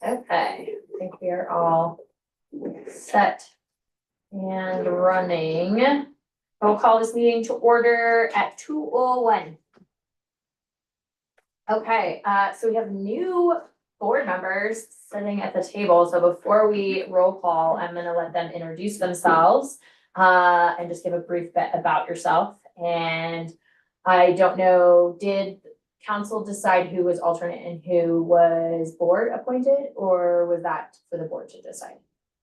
Okay, I think we are all set and running. I will call this meeting to order at 2:01. Okay, so we have new board members sitting at the table. So before we roll call, I'm gonna let them introduce themselves and just give a brief bit about yourself. And I don't know, did council decide who was alternate and who was board appointed, or was that for the board to decide?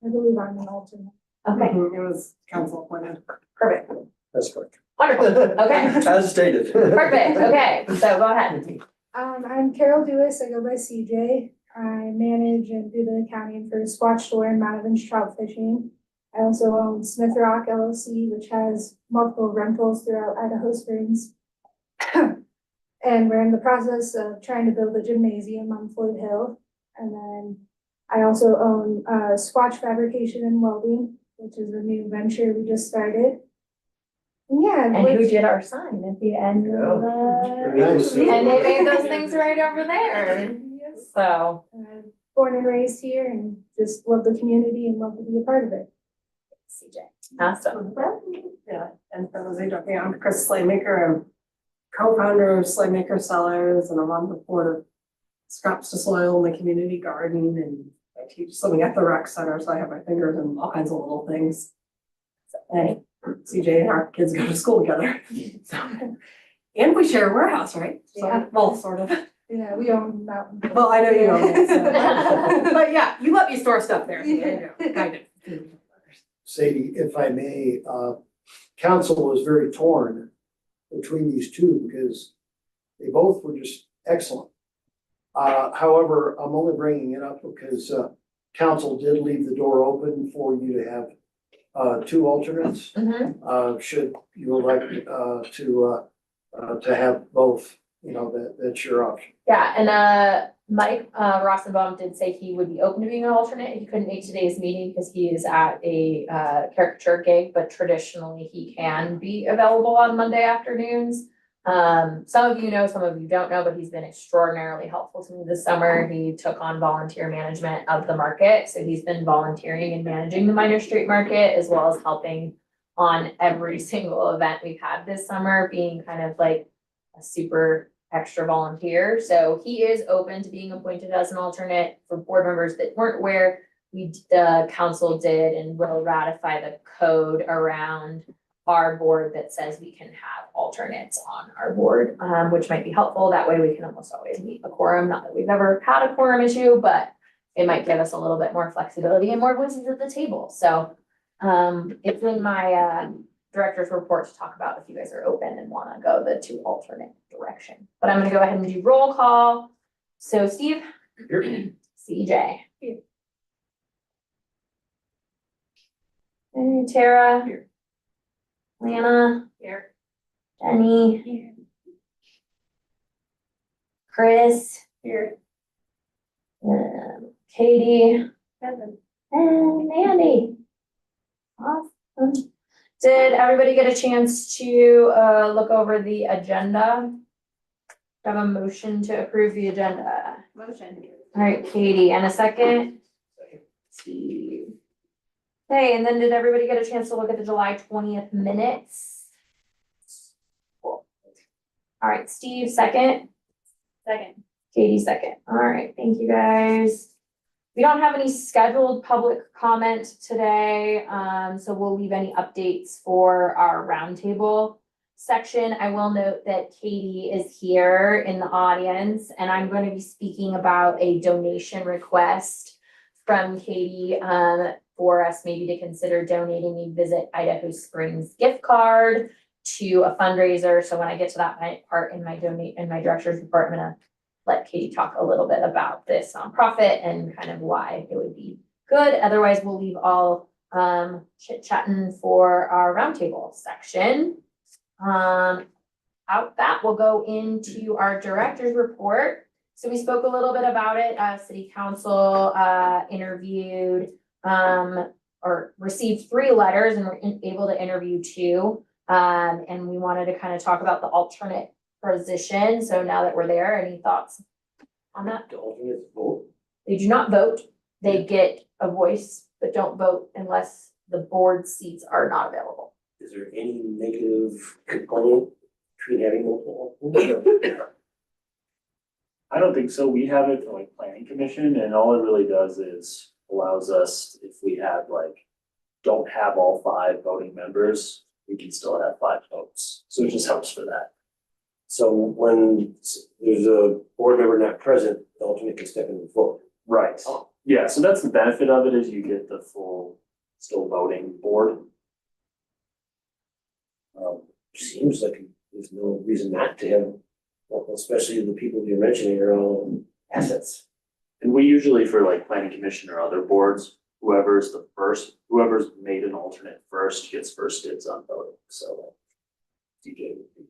I believe I'm an alternate. Okay, It was council appointed. perfect, That's correct. wonderful, okay, As stated. perfect, okay, so go ahead. I'm Carol Dewis. I go by CJ. I manage and do the accounting for Squatch Store and Mountain's Trout Fishing. I also own Smith Rock LLC, which has multiple rentals throughout Idaho Springs. And we're in the process of trying to build a gymnasium on Floyd Hill. And then I also own Squatch Fabrication and Welding, which is a new venture we just started. And yeah, And who did our sign at the end of Very nice. the, and they made those things right over there, Yes. so. Born and raised here and just love the community and love to be a part of it. CJ, awesome. Yeah, and for those who don't know, I'm Chris Slaymaker. I'm co-founder of Slaymaker Cellars, and I'm on the board of Scraps to Soil in the community garden, and I teach swimming at the rec center, so I have my fingers in all kinds of little things. And CJ and our kids go to school together. So, and we share a warehouse, right? So, Yeah. well, sort of. Yeah, we own Mountain. Well, I know you own it, so. But yeah, you let me store stuff there. So there you go. Kind of. Sadie, if I may, council was very torn between these two because they both were just excellent. However, I'm only bringing it up because, council did leave the door open for you to have, two alternates. Mhm. Should you would like, to have both, you know, that's your option. Yeah, and Mike Rosenbaum did say he would be open to being an alternate. He couldn't make today's meeting because he is at a caricature gig, but traditionally he can be available on Monday afternoons. Some of you know, some of you don't know, but he's been extraordinarily helpful to me this summer. He took on volunteer management of the market, so he's been volunteering and managing the Minor Street Market as well as helping on every single event we've had this summer, being kind of like a super extra volunteer. So he is open to being appointed as an alternate. For board members that weren't aware, the council did and will ratify the code around our board that says we can have alternates on our board, which might be helpful. That way we can almost always meet a quorum. Not that we've ever had a quorum issue, but it might give us a little bit more flexibility and more voices at the table. So it's in my director's report to talk about if you guys are open and want to go the two alternate direction. But I'm gonna go ahead and do roll call. So Steve, Here. CJ. Here. And Tara. Here. Lana. Here. Jenny. Here. Chris. Here. Katie. Kevin. And Andy. Awesome. Did everybody get a chance to look over the agenda? Have a motion to approve the agenda. Motion. All right, Katie, and a second? Steve. Okay, and then did everybody get a chance to look at the July 20th minutes? Cool. All right, Steve, second? Second. Katie, second. All right, thank you, guys. We don't have any scheduled public comment today, so we'll leave any updates for our roundtable section. I will note that Katie is here in the audience, and I'm going to be speaking about a donation request from Katie for us maybe to consider donating a Visit Idaho Springs gift card to a fundraiser. So when I get to that part in my director's report, I'm gonna let Katie talk a little bit about this nonprofit and kind of why it would be good. Otherwise, we'll leave all chit-chatting for our roundtable section. Out that, we'll go into our director's report. So we spoke a little bit about it. City Council interviewed or received 3 letters and were able to interview 2. And we wanted to kind of talk about the alternate position. So now that we're there, any thoughts on that? The alternates vote. They do not vote. They get a voice, but don't vote unless the board seats are not available. Is there any negative component between having multiple alternates? I don't think so. We have it for like planning commission and all it really does is allows us, if we have like, don't have all 5 voting members, we can still have 5 votes. So it just helps for that. So when there's a board member not present, the alternate can step in and vote. Right. Oh. Yeah, so that's the benefit of it is you get the full still voting board. Seems like there's no reason not to have, well, especially the people you're mentioning are all assets. And we usually for like planning commission or other boards, whoever's made an alternate first gets first dibs on voting, so. DJ would be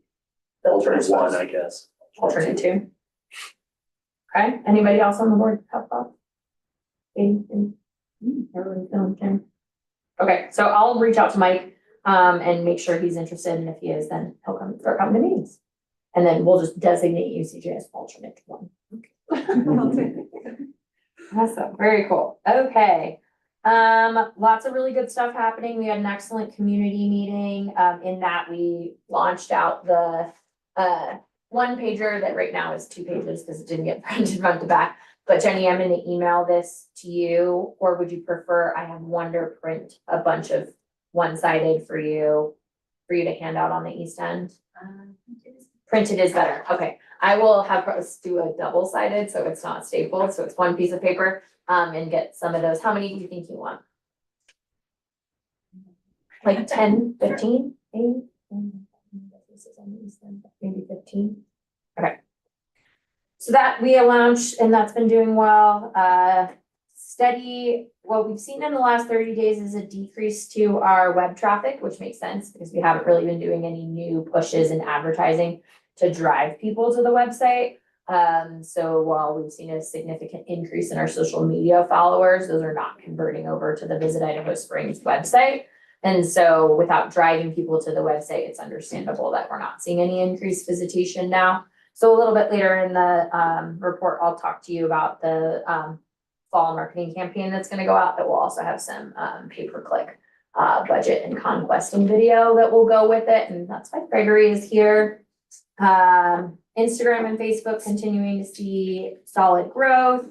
alternate 1, I guess. Alternate 2. Okay, anybody else on the board have thoughts? Everybody's feeling okay. Okay, so I'll reach out to Mike, and make sure he's interested, and if he is, then he'll start coming to meetings. And then we'll just designate you CJ as alternate 1. Awesome, very cool. Okay. Lots of really good stuff happening. We had an excellent community meeting, in that we launched out the, 1 pager that right now is 2 pages because it didn't get printed front to back. But Jenny, I'm gonna email this to you, or would you prefer I have Wonder print a bunch of one-sided for you to hand out on the east end? Printed is better. Okay, I will have us do a double-sided, so it's not stapled, so it's 1 piece of paper, and get some of those. How many do you think you want? Like 10, 15, maybe? This is on the east end, maybe 15. Okay. So that we launched and that's been doing well. Steady, what we've seen in the last 30 days is a decrease to our web traffic, which makes sense because we haven't really been doing any new pushes and advertising to drive people to the website. So while we've seen a significant increase in our social media followers, those are not converting over to the Visit Idaho Springs website. And so without driving people to the website, it's understandable that we're not seeing any increased visitation now. So a little bit later in the report, I'll talk to you about the fall marketing campaign that's gonna go out that will also have some pay-per-click budget and conquesting video that will go with it. And that's why Gregory is here. Instagram and Facebook continuing to see solid growth.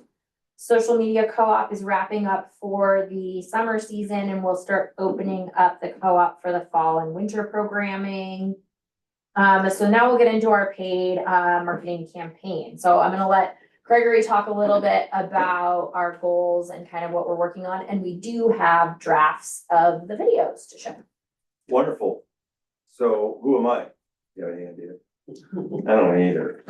Social media co-op is wrapping up for the summer season and we'll start opening up the co-op for the fall and winter programming. So now we'll get into our paid marketing campaign. So I'm gonna let Gregory talk a little bit about our goals and kind of what we're working on. And we do have drafts of the videos to show. Wonderful. So who am I? You have any idea? I don't either.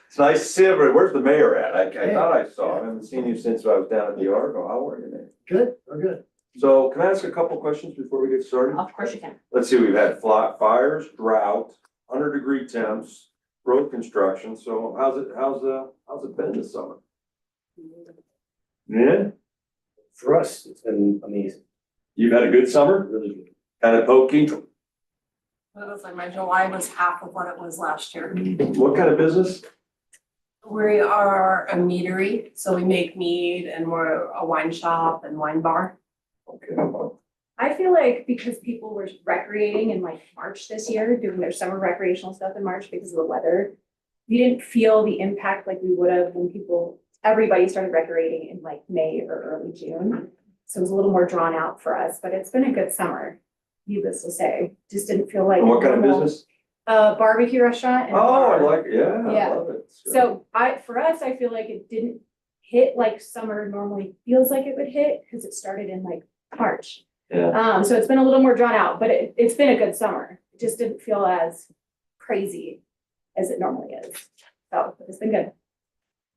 It's nice to see everybody. Where's the mayor at? I thought I saw him. I haven't seen you since I was down at the Argo. How are you, man? Good, we're good. So can I ask a couple questions before we get started? Of course you can. Let's see, we've had fires, drought, 100-degree temps, road construction. So how's it been this summer? Yeah, For us, it's been amazing, you've had a good summer? really good. Kind of pokey? It was like my July was half of what it was last year. What kind of business? We are a meadery, so we make mead and we're a wine shop and wine bar. Okay. I feel like because people were recreating in like March this year, doing their summer recreational stuff in March because of the weather, we didn't feel the impact like we would have when everybody started recreating in like May or early June. So it was a little more drawn out for us, but it's been a good summer, needless to say. Just didn't feel like. And what kind of normal- business? A barbecue restaurant. And a Oh, I bar. like it. Yeah, I Yeah. love it. So for us, I feel like it didn't hit like summer normally feels like it would hit because it started in like March. Yeah. So it's been a little more drawn out, but it's been a good summer. It just didn't feel as crazy as it normally is. So it's been good.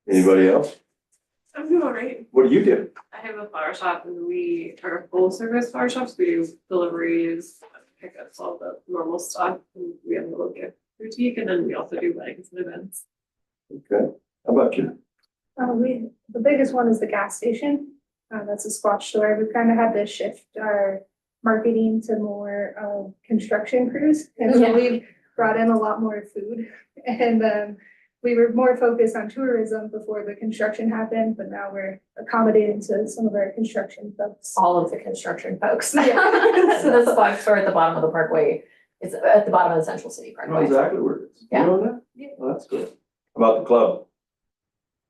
Anybody else? I'm doing all right. What do you do? I have a flower shop and we are a full service flower shops. We do deliveries, pickups, all the normal stuff. And we have a little gift boutique and then we also do weddings and events. Okay. How about you? The biggest one is the gas station. That's a Squatch store. We've kind of had to shift our marketing to more construction crews. And so Yeah. we've brought in a lot more food and we were more focused on tourism before the construction happened, but now we're accommodating to some of our construction folks. All of the construction folks. Yeah. So this flag store at the bottom of the parkway, it's at the bottom of the Central City I know Parkway. exactly where it is. You Yeah. know that? Yeah. Well, that's good. About the club,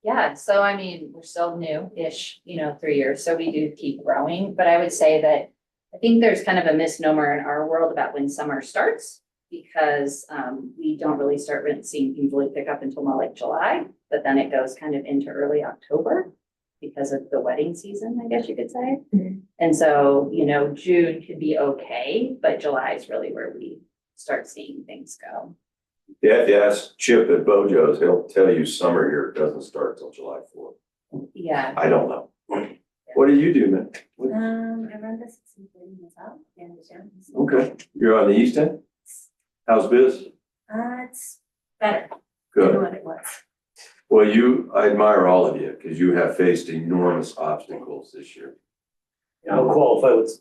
Yeah, so I mean, we're still new-ish, 3 years, so we do keep growing, but I would say that I think there's kind of a misnomer in our world about when summer starts. Because we don't really start seeing things really pick up until more like July, but then it goes kind of into early October. Because of the wedding season, I guess you could say. Mhm. And so, June could be okay, but July is really where we start seeing things go. yeah, if you ask Chip at Bojo's, he'll tell you summer here doesn't start till July 4th. Yeah. I don't know. What do you do, man? I run this myself, and Okay, you're on the east end? How's biz? it's better Good. than what it was. Well, I admire all of you because you have faced enormous obstacles this year. I'll qualify with,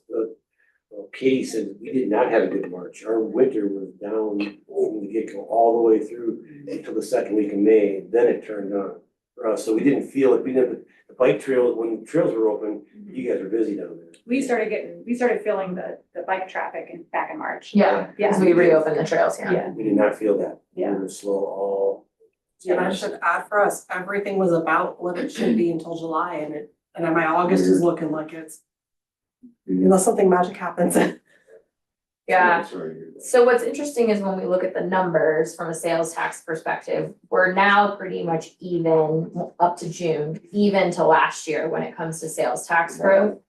well, Katie said we did not have a good March. Our winter was down from the get-go all the way through until the second week of May, then it turned on. For us, so we didn't feel it, the bike trails, when the trails were open, you guys were busy down there. We started feeling the bike traffic back in March. Yeah, because we reopened the trails, yeah. Yeah. We did not feel that. Yeah. We were slow all. And I should add for us, everything was about what it should be until July and my August is looking like it's, unless something magic happens. Yeah. Sorry to hear that. So what's interesting is when we look at the numbers from a sales tax perspective, we're now pretty much even up to June, even to last year when it comes to sales tax growth.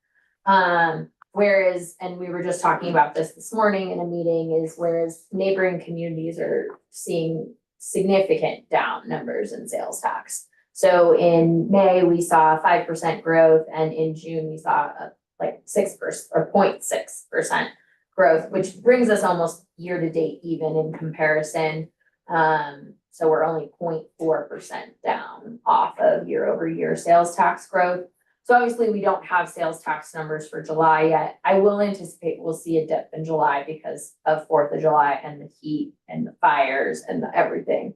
Whereas, and we were just talking about this morning in a meeting, is whereas neighboring communities are seeing significant down numbers in sales tax. So in May, we saw 5% growth, and in June, we saw like 6% or 0.6% growth, which brings us almost year to date even in comparison. So we're only 0.4% down off of year over year sales tax growth. So obviously we don't have sales tax numbers for July yet. I will anticipate we'll see a dip in July because of 4th of July and the heat and the fires and the everything.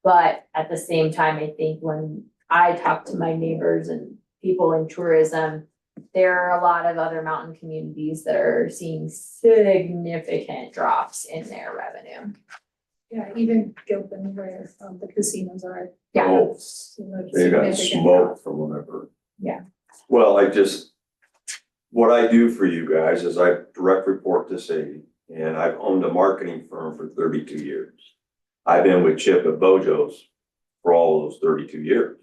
But at the same time, I think when I talk to my neighbors and people in tourism, there are a lot of other mountain communities that are seeing significant drops in their revenue. Yeah, even Gilpin where the casinos are. Yeah. Oh, seeing a they got significant smoked drop. from whatever. Yeah. Well, what I do for you guys is I direct report to Sadie, and I've owned a marketing firm for 32 years. I've been with Chip at Bojo's for all of those 32 years.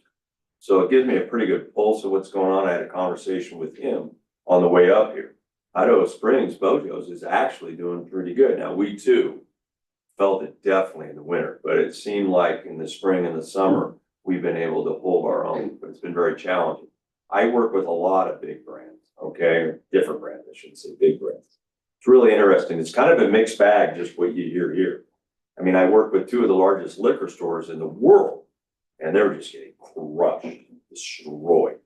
So it gives me a pretty good pulse of what's going on. I had a conversation with him on the way up here. Idaho Springs Bojo's is actually doing pretty good. Now, we too felt it definitely in the winter, but it seemed like in the spring and the summer, we've been able to hold our own, but it's been very challenging. I work with a lot of big brands, okay, or different brands, I shouldn't say big brands. It's really interesting. It's kind of a mixed bag, just what you hear here. I mean, I work with two of the largest liquor stores in the world, and they're just getting crushed, destroyed.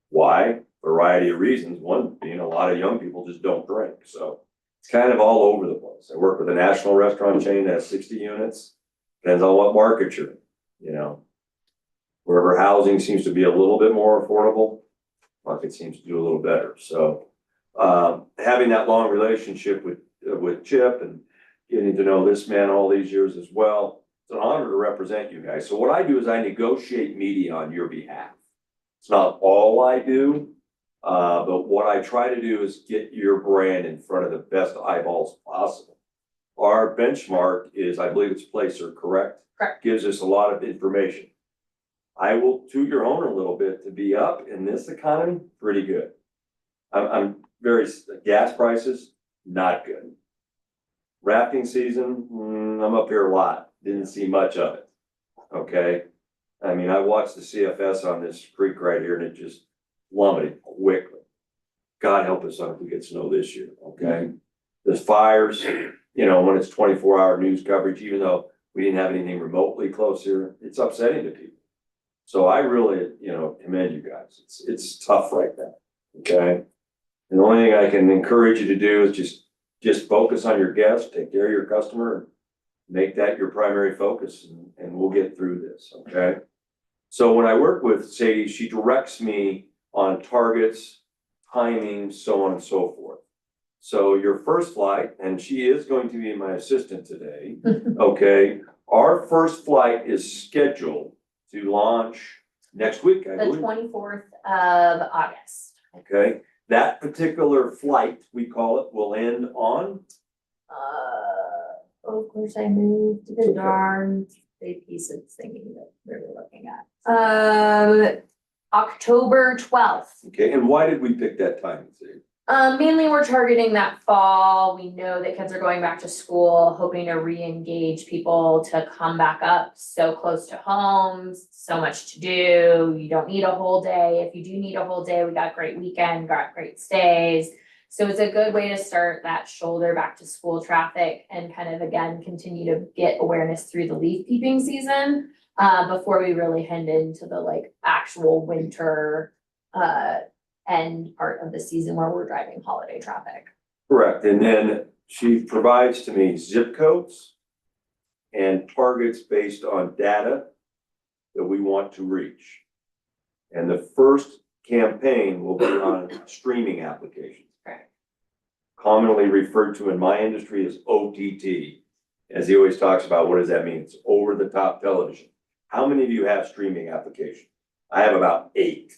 Why? Variety of reasons. One being a lot of young people just don't drink, so it's kind of all over the place. I work with a national restaurant chain that has 60 units. Depends on what market you're in, you know. Wherever housing seems to be a little bit more affordable, market seems to do a little better. So having that long relationship with Chip and getting to know this man all these years as well, it's an honor to represent you guys. So what I do is I negotiate media on your behalf. It's not all I do, but what I try to do is get your brand in front of the best eyeballs possible. Our benchmark is, I believe it's Placer, correct? Correct. Gives us a lot of information. I will toot your horn a little bit to be up in this economy, pretty good. I'm very, gas prices, not good. Rafting season, I'm up here a lot, didn't see much of it, okay? I mean, I watched the CFS on this creek right here and it just plummeted quickly. God help us if we get snow this year, okay? There's fires, you know, when it's 24-hour news coverage, even though we didn't have anything remotely close here, it's upsetting to people. So I really, commend you guys. It's tough right now, okay? And the only thing I can encourage you to do is just focus on your guests, take care of your customer, Make that your primary focus and we'll get through this, okay? So when I work with Sadie, she directs me on targets, timing, so on and so forth. So your first flight, and she is going to be my assistant today, okay? Our first flight is scheduled to launch next week, I The believe. 24th of August. Okay, that particular flight, we call it, will end on, Of course, I moved the okay. darn big piece of thinking that we were looking at. October 12th. okay, and why did we pick that time, Sadie? Mainly we're targeting that fall. We know that kids are going back to school, hoping to re-engage people to come back up so close to homes, so much to do. You don't need a whole day. If you do need a whole day, we got great weekend, got great stays. So it's a good way to start that shoulder back to school traffic and kind of again, continue to get awareness through the leaf peeping season. Before we really head into the like actual winter, end part of the season where we're driving holiday traffic. Correct, and then she provides to me zip codes and targets based on data that we want to reach. And the first campaign will be on streaming applications. Correct. Commonly referred to in my industry as OTT. As he always talks about, what does that mean? It's over the top television. How many of you have streaming applications? I have about 8.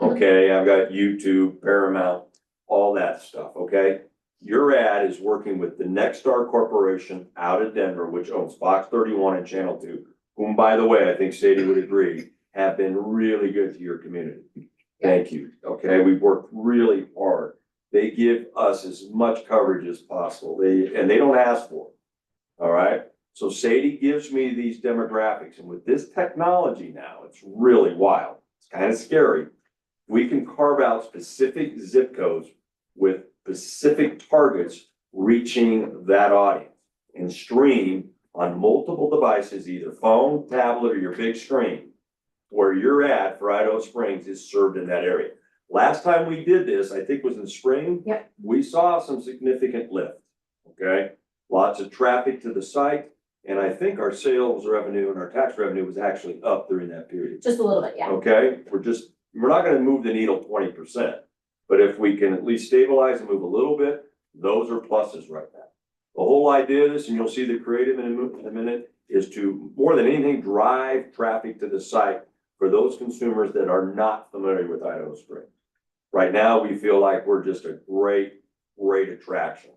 Okay, I've got YouTube, Paramount, all that stuff, okay? Your ad is working with the Nexstar Corporation out of Denver, which owns Fox 31 and Channel 2, whom, by the way, I think Sadie would agree, have been really good to your community. Thank you, okay? We've worked really hard. They give us as much coverage as possible. And they don't ask for it, all right? So Sadie gives me these demographics, and with this technology now, it's really wild. It's kind of scary. We can carve out specific zip codes with specific targets reaching that audience and stream on multiple devices, either phone, tablet, or your big screen, where you're at for Idaho Springs is served in that area. Last time we did this, I think was in spring. Yep. We saw some significant lift, okay? Lots of traffic to the site, and I think our sales revenue and our tax revenue was actually up during that period. Just a little bit, yeah. Okay, we're not gonna move the needle 20%, but if we can at least stabilize and move a little bit, those are pluses right now. The whole idea of this, and you'll see the creative in a minute, is to, more than anything, drive traffic to the site for those consumers that are not familiar with Idaho Springs. Right now, we feel like we're just a great attraction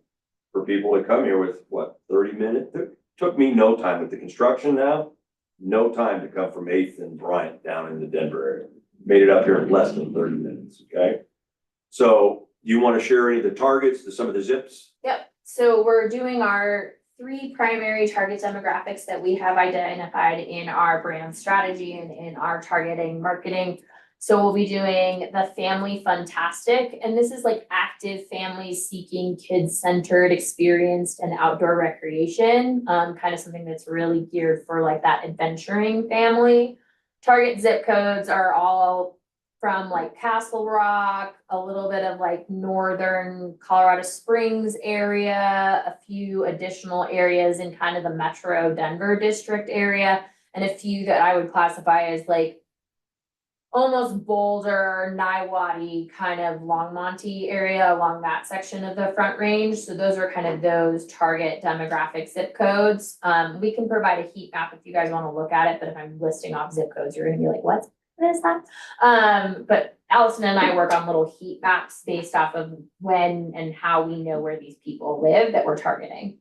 for people to come here with, 30 minutes? It took me no time with the construction now, no time to come from 8th and Bryant down in the Denver area. Made it up here in less than 30 minutes, okay? So you want to share any of the targets, some of the zips? Yep, so we're doing our 3 primary target demographics that we have identified in our brand strategy and in our targeting marketing. So we'll be doing the Family Funtastic, and this is like active families seeking kids-centered, experienced, and outdoor recreation. Kind of something that's really geared for like that adventuring family. Target zip codes are all from like Castle Rock, a little bit of like northern Colorado Springs area, a few additional areas in kind of the Metro Denver district area, and a few that I would classify as like almost Boulder, Niwadi, kind of Longmonte area along that section of the Front Range. So those are kind of those target demographic zip codes. We can provide a heat map if you guys want to look at it, but if I'm listing off zip codes, you're gonna be like, what is that? But Allison and I work on little heat maps based off of when and how we know where these people live that we're targeting.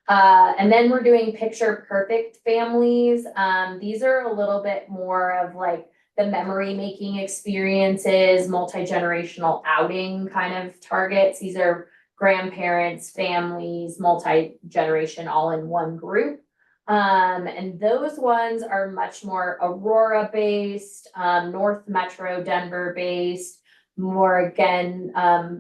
And then we're doing picture perfect families. These are a little bit more of like the memory making experiences, multi-generational outing kind of targets. These are grandparents, families, multi-generation all in one group. And those ones are much more Aurora based, North Metro Denver based, more again,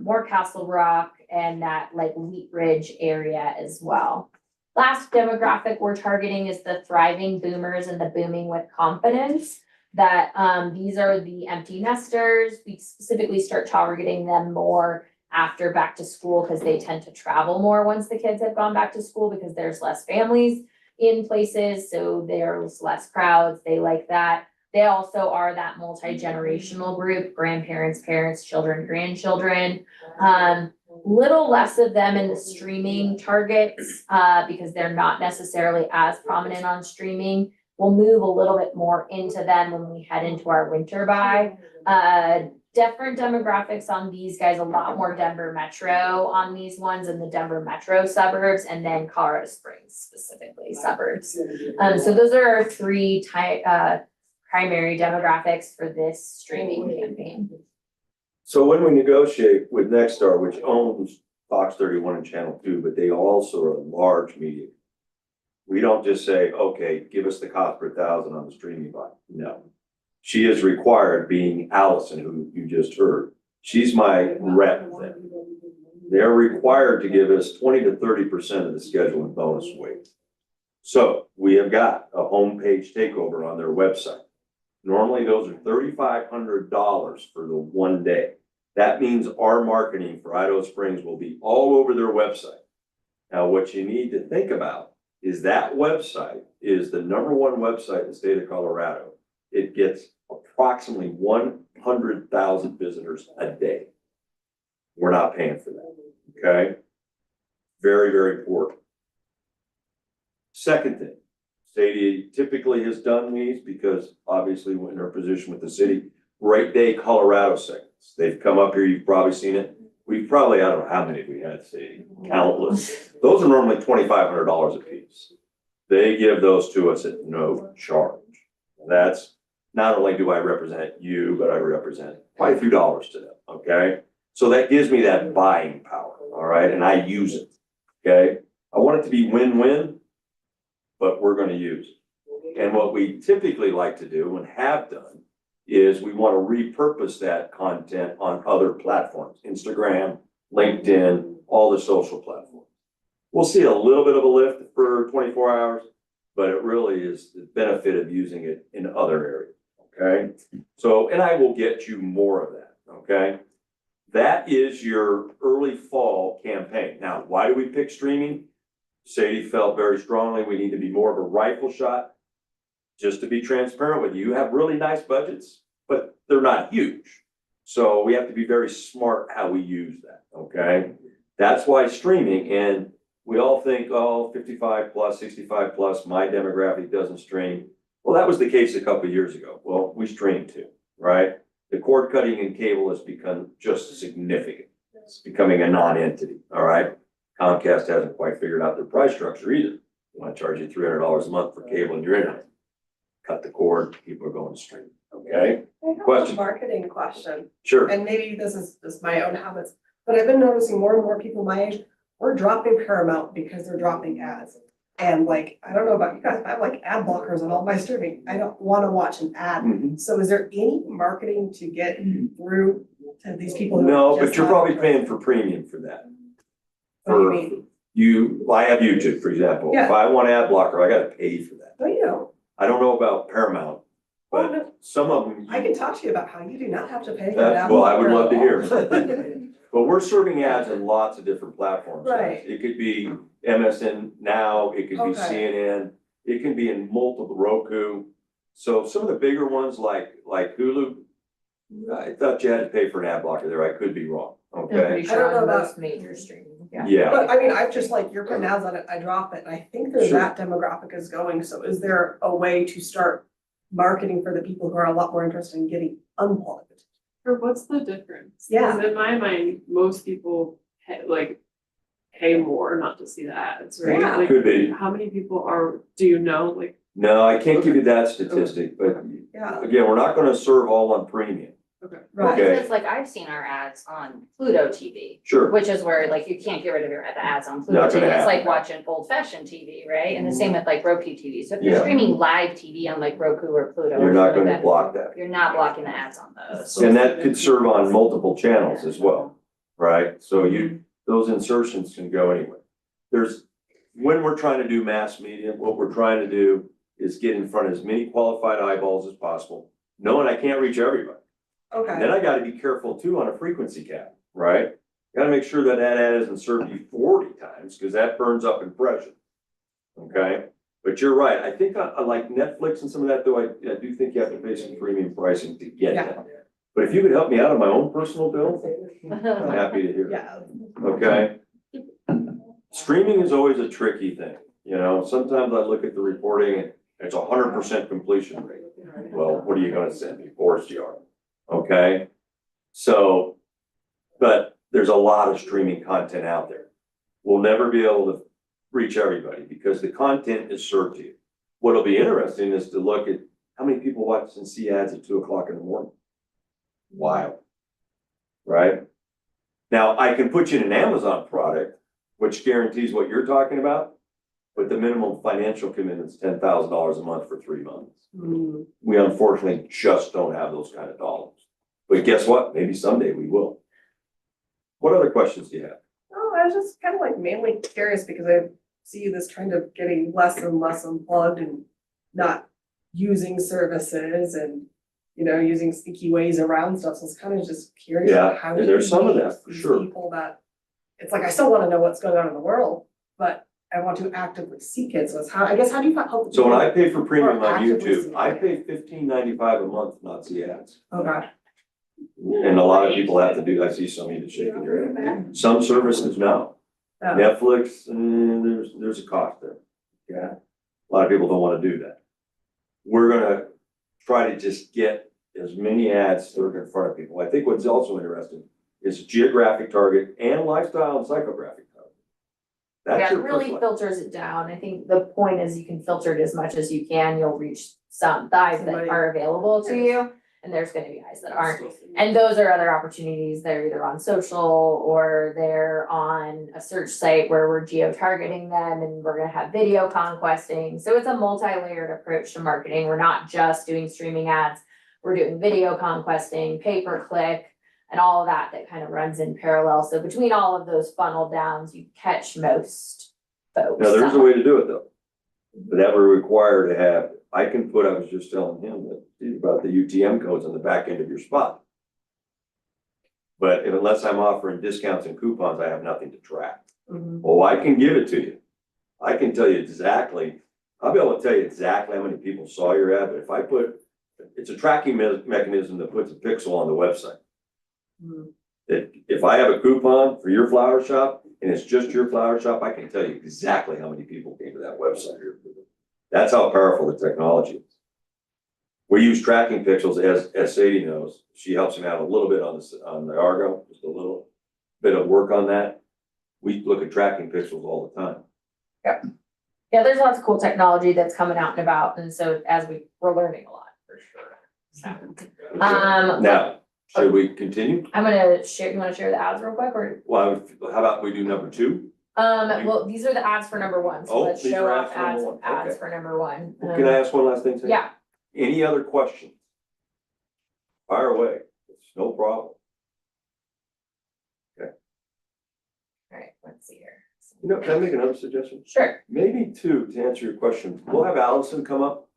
more Castle Rock and that like Wheat Ridge area as well. Last demographic we're targeting is the thriving boomers and the booming with confidence. That these are the empty nesters. We specifically start targeting them more after back to school because they tend to travel more once the kids have gone back to school because there's less families. in places, so there's less crowds, they like that. They also are that multi-generational group, grandparents, parents, children, grandchildren. Little less of them in the streaming targets, because they're not necessarily as prominent on streaming. We'll move a little bit more into them when we head into our winter buy. Different demographics on these guys, a lot more Denver Metro on these ones and the Denver Metro suburbs, and then Colorado Springs specifically suburbs. So those are our three primary demographics for this streaming campaign. So when we negotiate with Nexstar, which owns Fox 31 and Channel 2, but they also are a large media. We don't just say, okay, give us the cost per thousand on the streaming buy. No. She is required, being Allison, who you just heard. She's my rep then. They're required to give us 20 to 30% of the schedule and bonus weight. So we have got a homepage takeover on their website. Normally, those are $3,500 for the one day. That means our marketing for Idaho Springs will be all over their website. Now, what you need to think about is that website is the #1 website in the state of Colorado. It gets approximately 100,000 visitors a day. We're not paying for that, okay? Very, very important. Second thing, Sadie typically has done these because obviously we're in our position with the city. Great Day Colorado segments. They've come up here, you've probably seen it. We've probably, I don't know how many we had, Sadie, countless. Those are normally $2,500 a piece. They give those to us at no charge. That's, not only do I represent you, but I represent quite a few dollars to them, okay? So that gives me that buying power, all right? And I use it, okay? I want it to be win-win, but we're gonna use it. And what we typically like to do and have done is we want to repurpose that content on other platforms, Instagram, LinkedIn, all the social platforms. We'll see a little bit of a lift for 24 hours, but it really is the benefit of using it in other areas, okay? So, and I will get you more of that, okay? That is your early fall campaign. Now, why do we pick streaming? Sadie felt very strongly we need to be more of a rifle shot. Just to be transparent with you, you have really nice budgets, but they're not huge. So we have to be very smart how we use that, okay? That's why streaming, and we all think, oh, 55 plus, 65 plus, my demographic doesn't stream. Well, that was the case a couple of years ago. Well, we stream too, right? The cord cutting in cable has become just significant. It's becoming a non-entity, all right? Comcast hasn't quite figured out their price structure either. They want to charge you $300 a month for cable and your internet. Cut the cord, people are going to stream, okay? I have Question. a marketing question, Sure. and maybe this is just my own habits, but I've been noticing more and more people my age, we're dropping Paramount because they're dropping ads. And like, I don't know about you guys, but I have like ad blockers on all my streaming. I don't want to watch an ad. Mhm. So is there any marketing to get through to these people? who No, just but you're have- probably paying for premium for that. What do you mean? I have YouTube, for example. If Yeah. I want ad blocker, I gotta pay for that. No, you don't. I don't know about Paramount, Oh, no. but some of them. I can talk to you about how you do not have to pay for an ad. Well, I would blocker love to at all. hear. But we're serving ads in lots of different platforms. Right. It could be MSN Now, it could be Okay. CNN, it can be in multiple Roku. So some of the bigger ones like Hulu, I thought you had to pay for an ad blocker there. I could be wrong, I'm okay? pretty I don't sure know on about- most major streaming, yeah. Yeah, But I mean, I've just like, you're putting ads on it, I drop it, and I think that Sure. that demographic is going, so is there a way to start marketing for the people who are a lot more interested in getting unplugged? Or what's the difference? Yeah. 'Cause in my mind, most people pay more not to see the ads, right? Yeah. Like, could be. how many people do you know, like, No, I can't give you that statistic, but Yeah, again, we're not gonna serve all on premium. okay. Well, right, Okay. because like I've seen our ads on Pluto TV, Sure. which is where like you can't get rid of the ads on Pluto Not TV. gonna It's like happen. watching old fashioned TV, right? And the same with like Roku TV. So if you're Yeah. streaming live TV on like Roku or Pluto. You're or not something gonna like block that. that, you're not blocking the ads on those. And that could serve on multiple channels as well, right? So those insertions can go anywhere. When we're trying to do mass media, what we're trying to do is get in front of as many qualified eyeballs as possible, knowing I can't reach everybody. And okay, then I gotta be careful too on a frequency cap, right? Gotta make sure that ad isn't served you 40 times, because that burns up impression. Okay, But you're right, I think I like Netflix and some of that, though, I do think you have to pay some premium pricing to get Yeah. that. But if you could help me out on my own personal bill, I'm happy to hear it. Yeah. Okay? Streaming is always a tricky thing, you know, sometimes I look at the reporting and it's 100% completion rate. Well, what are you gonna send me? Of course you are, okay? So, but there's a lot of streaming content out there. We'll never be able to reach everybody because the content is served to you. What'll be interesting is to look at how many people watch and see ads at 2 o'clock in the morning. Wild. Right? Now, I can put you in an Amazon product, which guarantees what you're talking about, but the minimum financial commitment is $10,000 a month for 3 months. Mm. We unfortunately just don't have those kind of dollars. But guess what? Maybe someday we will. What other questions do you have? Oh, I was just kind of like mainly curious because I see this trend of getting less and less unplugged and not using services and, you know, using sneaky ways around stuff. So I was kind of just curious. Yeah, how and do there's you some of meet that, for these sure. People that, it's like, I still want to know what's going on in the world, but I want to actively seek it. So it's how, I guess, how do you help? So when I pay for premium on actively YouTube, seek I it. pay $15.95 a month to not see ads. Oh, God. And a lot of people have to do, I see some of you shaking your head. Some services, no. Oh. Netflix, there's a cost there. Yeah. A lot of people don't wanna do that. We're gonna try to just get as many ads that are in front of people. I think what's also interesting is geographic target and lifestyle and psychographic target. That's Yeah, it your really first filters it down. I think the point is you can filter it as much as you can. You'll reach some eyes that Somebody- are available to you. And there's gonna be eyes that aren't. And those are other opportunities. They're either on social or they're on a search site where we're geo-targeting them and we're gonna have video conquesting. So it's a multi-layered approach to marketing. We're not just doing streaming ads. We're doing video conquesting, pay-per-click, and all of that kind of runs in parallel. So between all of those funnel downs, you catch most folks. Now, there's a way to do it though. But that would require to have, I was just telling him that about the UTM codes on the back end of your spot. But unless I'm offering discounts and coupons, I have nothing to track. Mhm. Well, I can give it to you. I can tell you exactly, I'll be able to tell you exactly how many people saw your ad, but if I put, it's a tracking mechanism that puts a pixel on the website. Mhm. That if I have a coupon for your flower shop and it's just your flower shop, I can tell you exactly how many people came to that website. That's how powerful the technology is. We use tracking pixels as Sadie knows. She helps me out a little bit on the Argo, just a little bit of work on that. We look at tracking pixels all the time. Yeah, there's lots of cool technology that's coming out and about, and so we're learning a lot for sure. So, Now, should we continue? I'm gonna share, you wanna share the ads real quick, or? Well, how about we do number 2? Well, these are the ads for number one, so Oh, let's these show are off ads for number one. ads Okay. for number one. Can I ask one last thing, Sadie? Yeah, Any other questions? Fire away. It's no problem. alright, let's see here. You know, can I make another suggestion? Sure. Maybe two, to answer your question. We'll have Allison come up.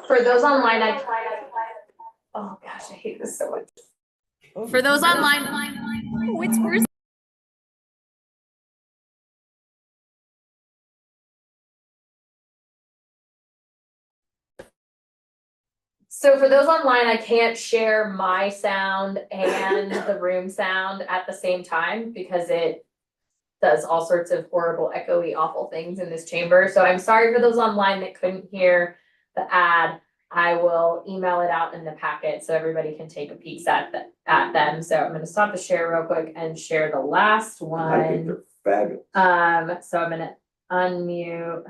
For those online, oh gosh, I hate this so much. For those online, oh, it's worse. So for those online, I can't share my sound and the room sound at the same time because it does all sorts of horrible, echoey, awful things in this chamber. So I'm sorry for those online that couldn't hear the ad. I will email it out in the packet so everybody can take a peek at them. So I'm gonna stop the share real quick and share the last I think one. they're fabulous. So I'm gonna unmute.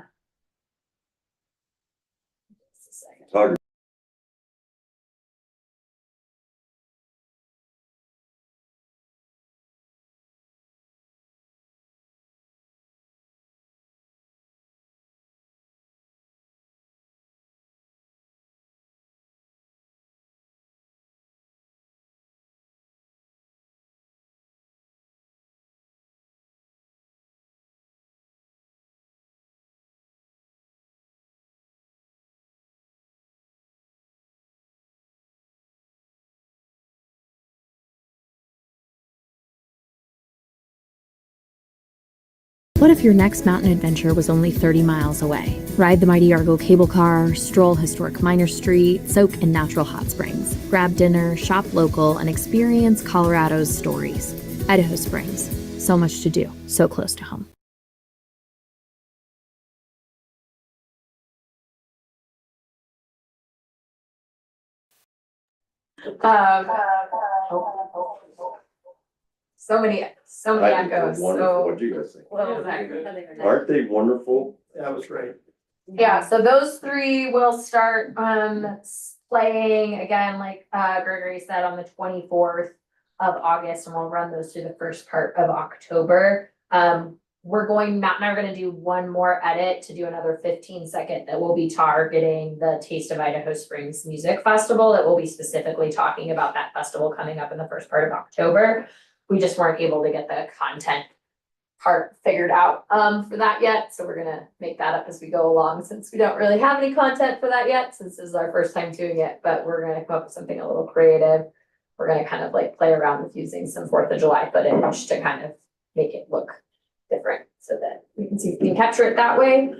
Just a second. Talk- What if your next mountain adventure was only 30 miles away? Ride the mighty Argo cable car, stroll historic Minor Street, soak in natural hot springs, grab dinner, shop local, and experience Colorado's stories. Idaho Springs. So much to do, so close to home. So many I think they're echoes, wonderful. so. What do you guys think? little bit. Aren't they wonderful? That was great. Yeah, so those three will start playing again, like Gregory said, on the 24th of August, and we'll run those through the first part of October. Matt and I are gonna do one more edit to do another 15-second that will be targeting the Taste of Idaho Springs Music Festival, that will be specifically talking about that festival coming up in the first part of October. We just weren't able to get the content part figured out for that yet, so we're gonna make that up as we go along, since we don't really have any content for that yet, since this is our first time doing it, but we're gonna come up with something a little creative. We're gonna kind of like play around with using some 4th of July footage to kind of make it look different, so that we can see if we can capture it that way.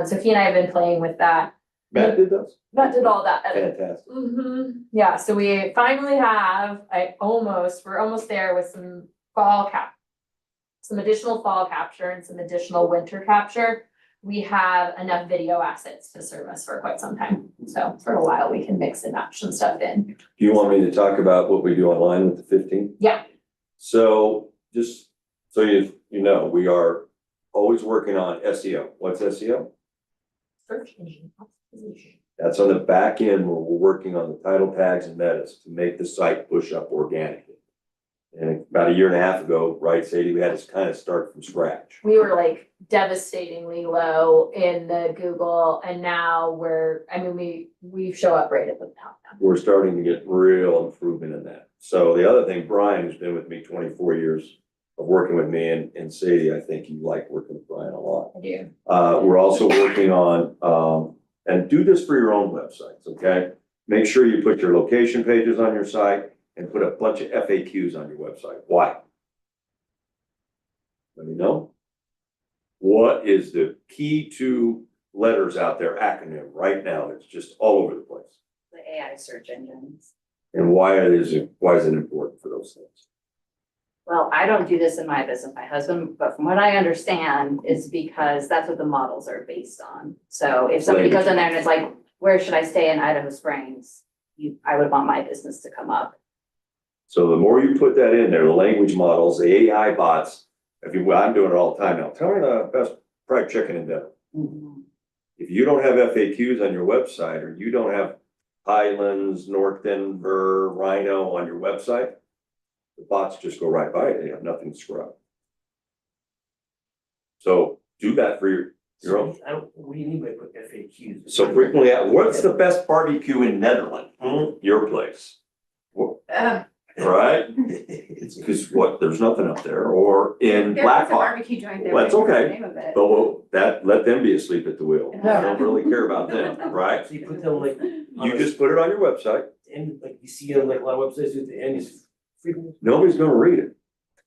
So he and I have been playing with that. Matt did those? Matt did all that editing. Fantastic. Yeah, so we finally have, we're almost there with some additional fall capture and some additional winter capture. We have enough video assets to serve us for quite some time. So for a while, we can mix and match some stuff in. Do you want me to talk about what we do online with the 15? Yeah. So just so you know, we are always working on SEO. What's SEO? Search engine optimization. That's on the back end where we're working on the title tags and metas to make the site push up organically. And about a year and a half ago, right, Sadie, we had to kind of start from scratch. We were like devastatingly low in the Google, and now we show up right at the top now. We're starting to get real improvement in that. So the other thing, Brian, who's been with me 24 years of working with me, and Sadie, I think you like working with Brian a lot. I do. We're also working on, and do this for your own websites, okay? Make sure you put your location pages on your site and put a bunch of FAQs on your website. Why? Let me know. What is the key to letters out there, acronym right now? It's just all over the place. The AI search engines. And why is it important for those things? Well, I don't do this in my business, my husband, but from what I understand is because that's what the models are based on. So if somebody goes in there and it's like, where should I stay in Idaho Springs? I would want my business to come up. So the more you put that in there, the language models, the AI bots, I'm doing it all the time now. Tell me the best fried chicken in Denver. If you don't have FAQs on your website, or you don't have Highlands, North Denver, Rhino on your website, the bots just go right by it. They have nothing to scrub. So do that for your own. What do you mean by put FAQs? So frequently, what's the best barbecue in Netherlands? Your place. right? It's because what, there's nothing up there, or in There Black was a Hawk. barbecue joint there. Well, that's but I can't okay. remember the name of it. But let them be asleep at the wheel. I Yeah. don't really care about them, right? So you put them like. You just put it on your website. And like you see on like a lot of websites at the end is freedom. Nobody's gonna read it,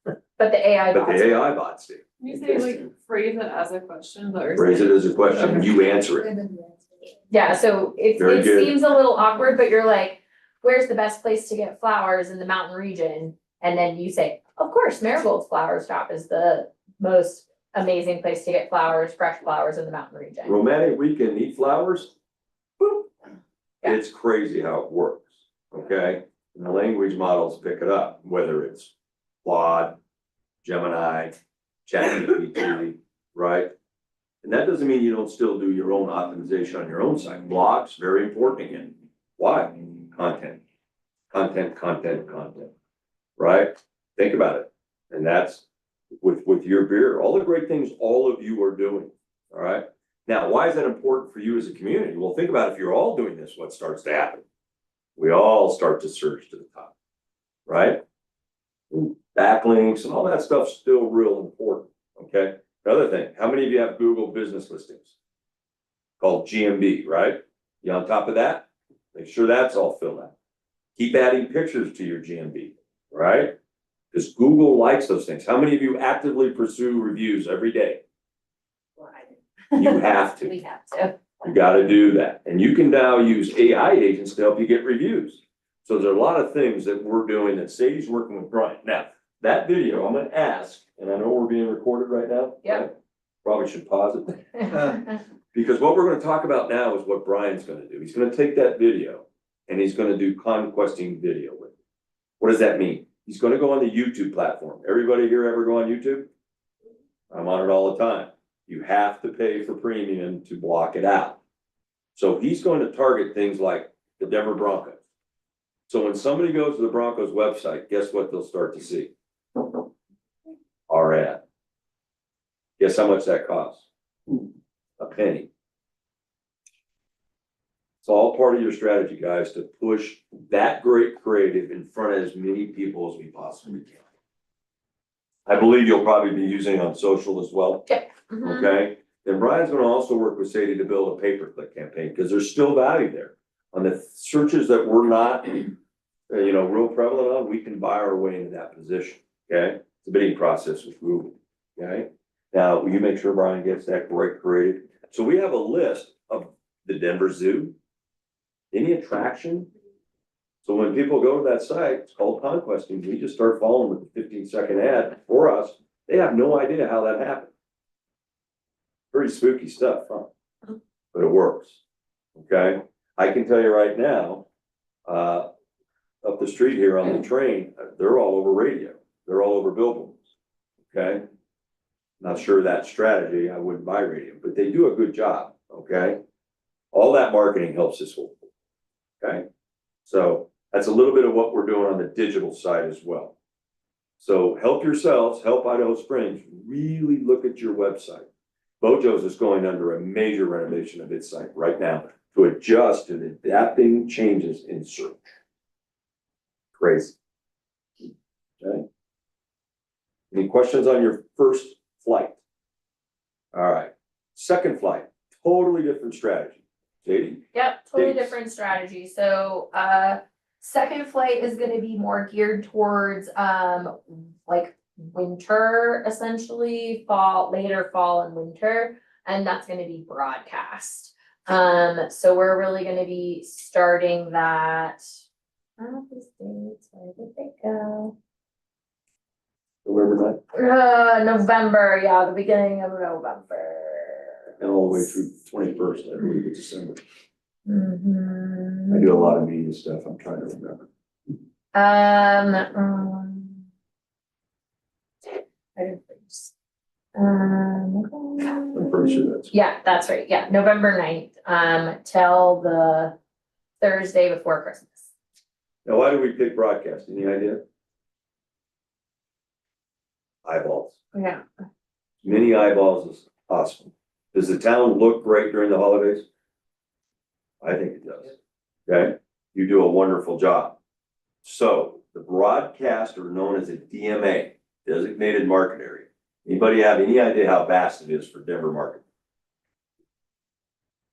But the AI but bots. the AI bots do. Can you say like phrase it as a question that? Phrase it as a question, you answer it. And then you answer it. Yeah, so Very it good. seems a little awkward, but you're like, where's the best place to get flowers in the mountain region? And then you say, of course, Marigold's Flower Shop is the most amazing place to get flowers, fresh flowers in the mountain region. Romantic weekend, eat flowers. Boop. Yeah. It's crazy how it works, okay? And the language models pick it up, whether it's Claude, Gemini, ChatGPT, right? And that doesn't mean you don't still do your own optimization on your own site. Blogs, very important again. Why? Content, right? Think about it. And that's with your beer, all the great things all of you are doing, all right? Now, why is that important for you as a community? Well, think about if you're all doing this, what starts to happen? We all start to surge to the top, right? Backlinks and all that stuff's still real important, okay? Another thing, how many of you have Google business listings? Called GMB, right? You on top of that? Make sure that's all filled out. Keep adding pictures to your GMB, right? Because Google likes those things. How many of you actively pursue reviews every day? You have to. We have to. You gotta do that. And you can now use AI agents to help you get reviews. So there's a lot of things that we're doing that Sadie's working with Brian. Now, that video, I'm gonna ask, and I know we're being recorded right now. Yep. Probably should pause it. Because what we're gonna talk about now is what Brian's gonna do. He's gonna take that video and he's gonna do conquesting video with it. What does that mean? He's gonna go on the YouTube platform. Everybody here ever go on YouTube? I'm on it all the time. You have to pay for premium to block it out. So he's going to target things like the Denver Broncos. So when somebody goes to the Broncos website, guess what they'll start to see? Our ad. Guess how much that costs? A penny. It's all part of your strategy, guys, to push that great creative in front of as many people as we possibly can. I believe you'll probably be using it on social as well. Mhm. Okay, then Brian's gonna also work with Sadie to build a pay-per-click campaign, because there's still value there. On the searches that we're not, real prevalent on, we can buy our way into that position, okay? It's a bidding process with Google, okay? Now, will you make sure Brian gets that great creative? So we have a list of the Denver Zoo, any attraction. So when people go to that site, it's called Conquesting, we just start following with a 15-second ad for us. They have no idea how that happened. Pretty spooky stuff, huh? But it works, okay? I can tell you right now, up the street here on the train, they're all over radio. They're all over billboards, okay? Not sure that strategy, I wouldn't buy radio, but they do a good job, okay? All that marketing helps us whole, okay? So that's a little bit of what we're doing on the digital side as well. So help yourselves, help Idaho Springs, really look at your website. Bojo's is going under a major renovation of its site right now to adjust to the adapting changes in search. Crazy. Okay. Any questions on your first flight? All right, second flight, totally different strategy. Sadie? Yep, totally Dates. different strategy. So, second flight is gonna be more geared towards, like winter, essentially, later fall and winter, and that's gonna be broadcast. So we're really gonna be starting that. These dates, where did they go? November 9th, November, yeah, the beginning of November. and all the way through 21st, I believe it's December. I Mhm. do a lot of media stuff, I'm trying to remember. I didn't freeze. I'm pretty sure that's. Yeah, that's right, yeah, November 9th, till the Thursday before Christmas. Now, why do we pick broadcast? Any idea? Eyeballs. Yeah. Many eyeballs is awesome. Does the town look great during the holidays? I think it does. Okay, you do a wonderful job. So the broadcast are known as a DMA, designated market area. Anybody have any idea how vast it is for Denver market?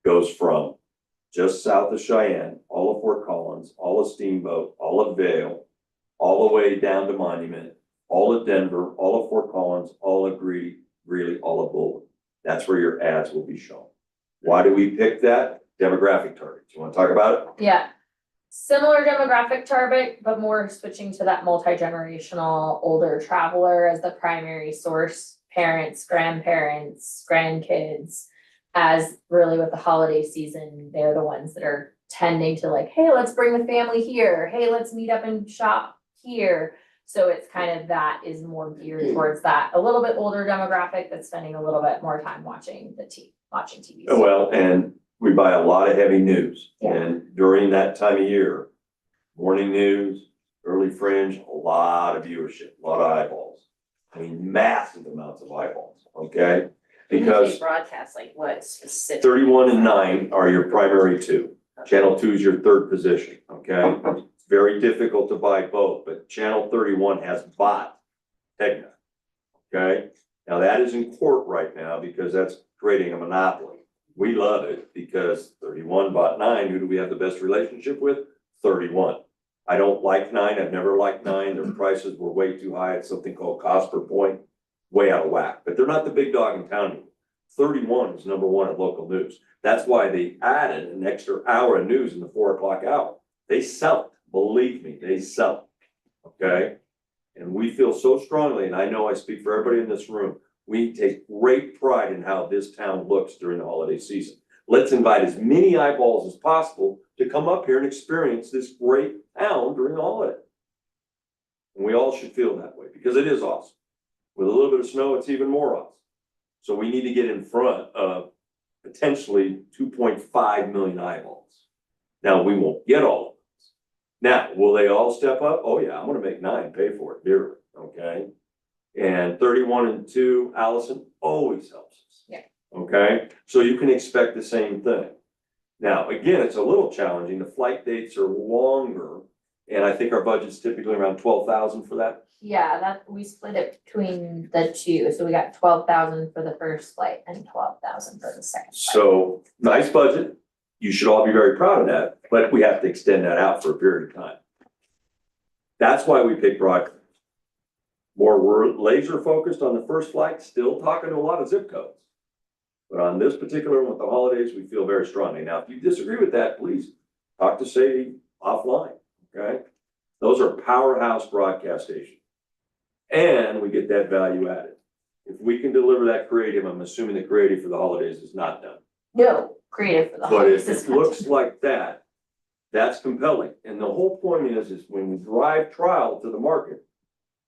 Goes from just south of Cheyenne, all of Fort Collins, all of Steamboat, all of Vale, all the way down to Monument, all of Denver, all of Fort Collins, all of Greeley, all of Boulder. That's where your ads will be shown. Why do we pick that? Demographic targets. You wanna talk about it? Yeah. Similar demographic target, but more switching to that multi-generational older traveler as the primary source, parents, grandparents, grandkids. As really with the holiday season, they're the ones that are tending to like, hey, let's bring the family here. Hey, let's meet up and shop here. So it's kind of that is more geared towards that, a little bit older demographic that's spending a little bit more time watching watching TV. Well, and we buy a lot of heavy news. Yeah. And during that time of year, morning news, early fringe, a lot of viewership, a lot of eyeballs. I mean, massive amounts of eyeballs, okay? When you say Because broadcast, like what specific? 31 and 9 are your primary two. Channel 2 is your third position, okay? It's very difficult to buy both, but channel 31 has bought Tegna, okay? Now that is in court right now because that's creating a monopoly. We love it because 31 bought 9. Who do we have the best relationship with? 31. I don't like 9. I've never liked 9. Their prices were way too high. It's something called cost per point, way out of whack, but they're not the big dog in town anymore. 31 is number one at local news. That's why they added an extra hour of news in the 4 o'clock hour. They sell it, believe me, they sell it, okay? And we feel so strongly, and I know I speak for everybody in this room, we take great pride in how this town looks during the holiday season. Let's invite as many eyeballs as possible to come up here and experience this great town during the holiday. And we all should feel that way because it is awesome. With a little bit of snow, it's even more awesome. So we need to get in front of potentially 2.5 million eyeballs. Now, we won't get all of those. Now, will they all step up? Oh yeah, I'm gonna make 9 pay for it dearly, okay? And 31 and 2, Allison, always helps us. Yeah. Okay, so you can expect the same thing. Now, again, it's a little challenging. The flight dates are longer. And I think our budget's typically around 12,000 for that. Yeah, that, we split it between the two, so we got 12,000 for the first flight and 12,000 for the second flight. So nice budget. You should all be very proud of that, but we have to extend that out for a period of time. That's why we picked broadcast. We're laser focused on the first flight, still talking to a lot of zip codes. But on this particular one with the holidays, we feel very strongly. Now, if you disagree with that, please talk to Sadie offline, okay? Those are powerhouse broadcast stations. And we get that value added. If we can deliver that creative, I'm assuming the creative for the holidays is not done. No, creative for the But holidays. if it looks like that, that's compelling. And the whole point is when we drive trial to the market,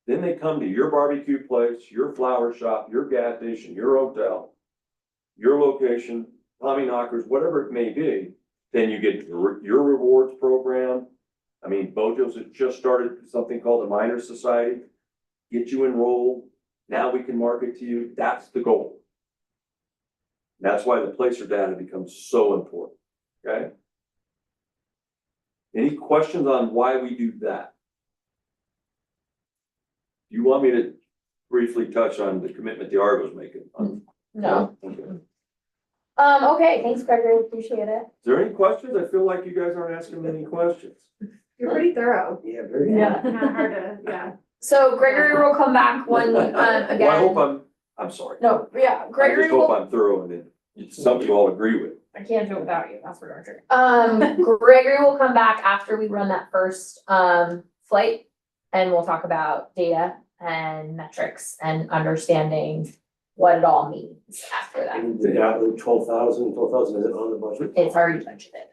then they come to your barbecue place, your flower shop, your gas station, your hotel, your location, Tommy Knockers, whatever it may be, then you get your rewards program. I mean, Bojo's has just started something called the Miners Society. Get you enrolled. Now we can market to you. That's the goal. That's why the placer data becomes so important, okay? Any questions on why we do that? Do you want me to briefly touch on the commitment the Argo's making? No. Okay. Okay, thanks, Gregory, appreciate it. Is there any questions? I feel like you guys aren't asking many questions. You're pretty thorough. Yeah, very. Yeah. Not hard to, yeah. So Gregory will come back one, Well, I hope again. I'm sorry. No, yeah, I Gregory just hope will, I'm thorough and it's something you all agree with. I can't do it without you, that's for darn sure. Gregory will come back after we run that first, flight. And we'll talk about data and metrics and understanding what it all means after that. And the 12,000 is it on the budget? It's already budgeted.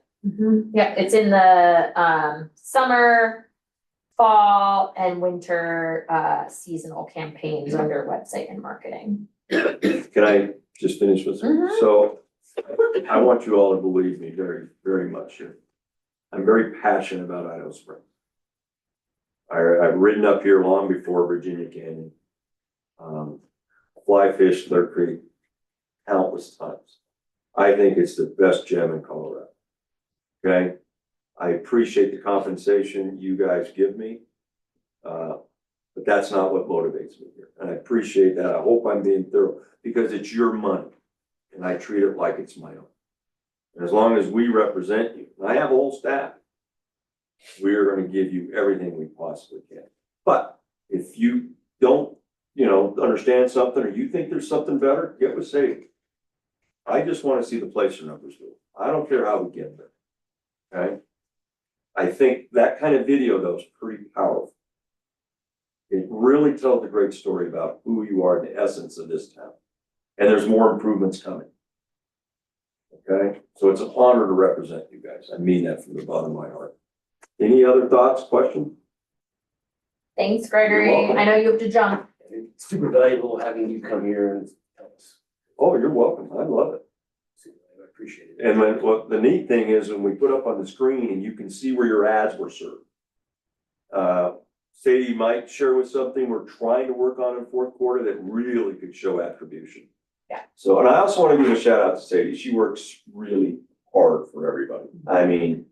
Yeah, it's in the, summer, fall and winter, seasonal campaigns under website and marketing. Can I just finish with something? Mhm. So I want you all to believe me very, very much here. I'm very passionate about Idaho Springs. I've ridden up here long before Virginia Canyon. Fly fish Clear Creek countless times. I think it's the best gem in Colorado. Okay? I appreciate the compensation you guys give me. But that's not what motivates me here, and I appreciate that. I hope I'm being thorough, because it's your money, and I treat it like it's my own. And as long as we represent you, and I have a whole staff, we are gonna give you everything we possibly can. But if you don't, understand something, or you think there's something better, get with Sadie. I just wanna see the placer numbers go. I don't care how we get there. Okay? I think that kind of video though is pretty powerful. It really tells a great story about who you are in the essence of this town. And there's more improvements coming. Okay, so it's an honor to represent you guys. I mean that from the bottom of my heart. Any other thoughts, questions? Thanks, You're Gregory. welcome. I know you have to jump. It's super valuable having you come here and help us. Oh, you're welcome. I love it. I appreciate it. And what the neat thing is, when we put up on the screen and you can see where your ads were served. Sadie might share with something we're trying to work on in fourth quarter that really could show attribution. Yeah. So, and I also want to give a shout out to Sadie. She works really hard for everybody. I mean,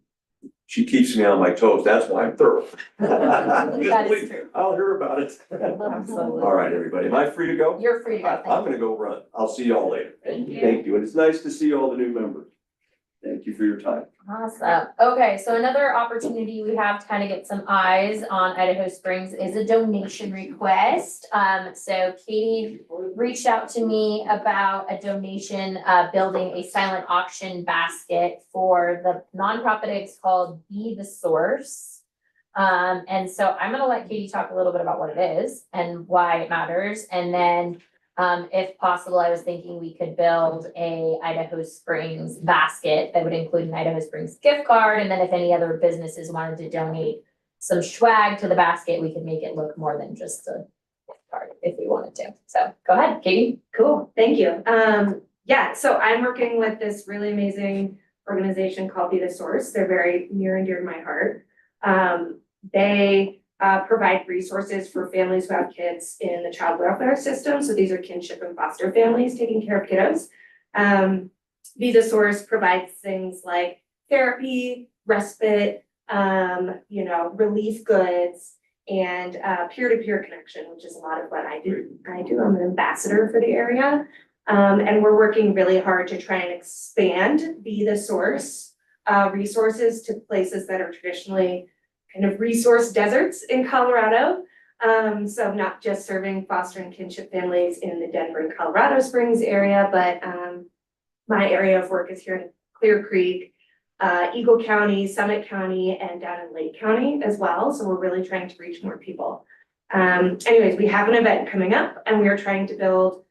she keeps me on my toes. That's why I'm thorough. That is true. I'll hear about it. Absolutely. All right, everybody. Am I free to go? You're free to go. I'm Thank you. gonna go run. I'll see y'all later. Thank you. Thank you. And it's nice to see all the new members. Thank you for your time. Awesome. Okay, so another opportunity we have to kind of get some eyes on Idaho Springs is a donation request. So Katie reached out to me about a donation, building a silent auction basket for the nonprofit. It's called Be the Source. And so I'm gonna let Katie talk a little bit about what it is and why it matters. And then if possible, I was thinking we could build a Idaho Springs basket that would include an Idaho Springs gift card. And then if any other businesses wanted to donate some swag to the basket, we could make it look more than just a gift card if we wanted to. So go ahead, Katie. Cool, thank you. Yeah, so I'm working with this really amazing organization called Be the Source. They're very near and dear to my heart. They provide resources for families who have kids in the child welfare system. So these are kinship and foster families taking care of kiddos. Be the Source provides things like therapy, respite, relief goods, and peer-to-peer connection, which is a lot of what I do. I'm an ambassador for the area. And we're working really hard to try and expand Be the Source resources to places that are traditionally kind of resource deserts in Colorado. So not just serving foster and kinship families in the Denver and Colorado Springs area, but my area of work is here in Clear Creek, Eagle County, Summit County, and down in Lake County as well. So we're really trying to reach more people. Anyways, we have an event coming up and we are trying to build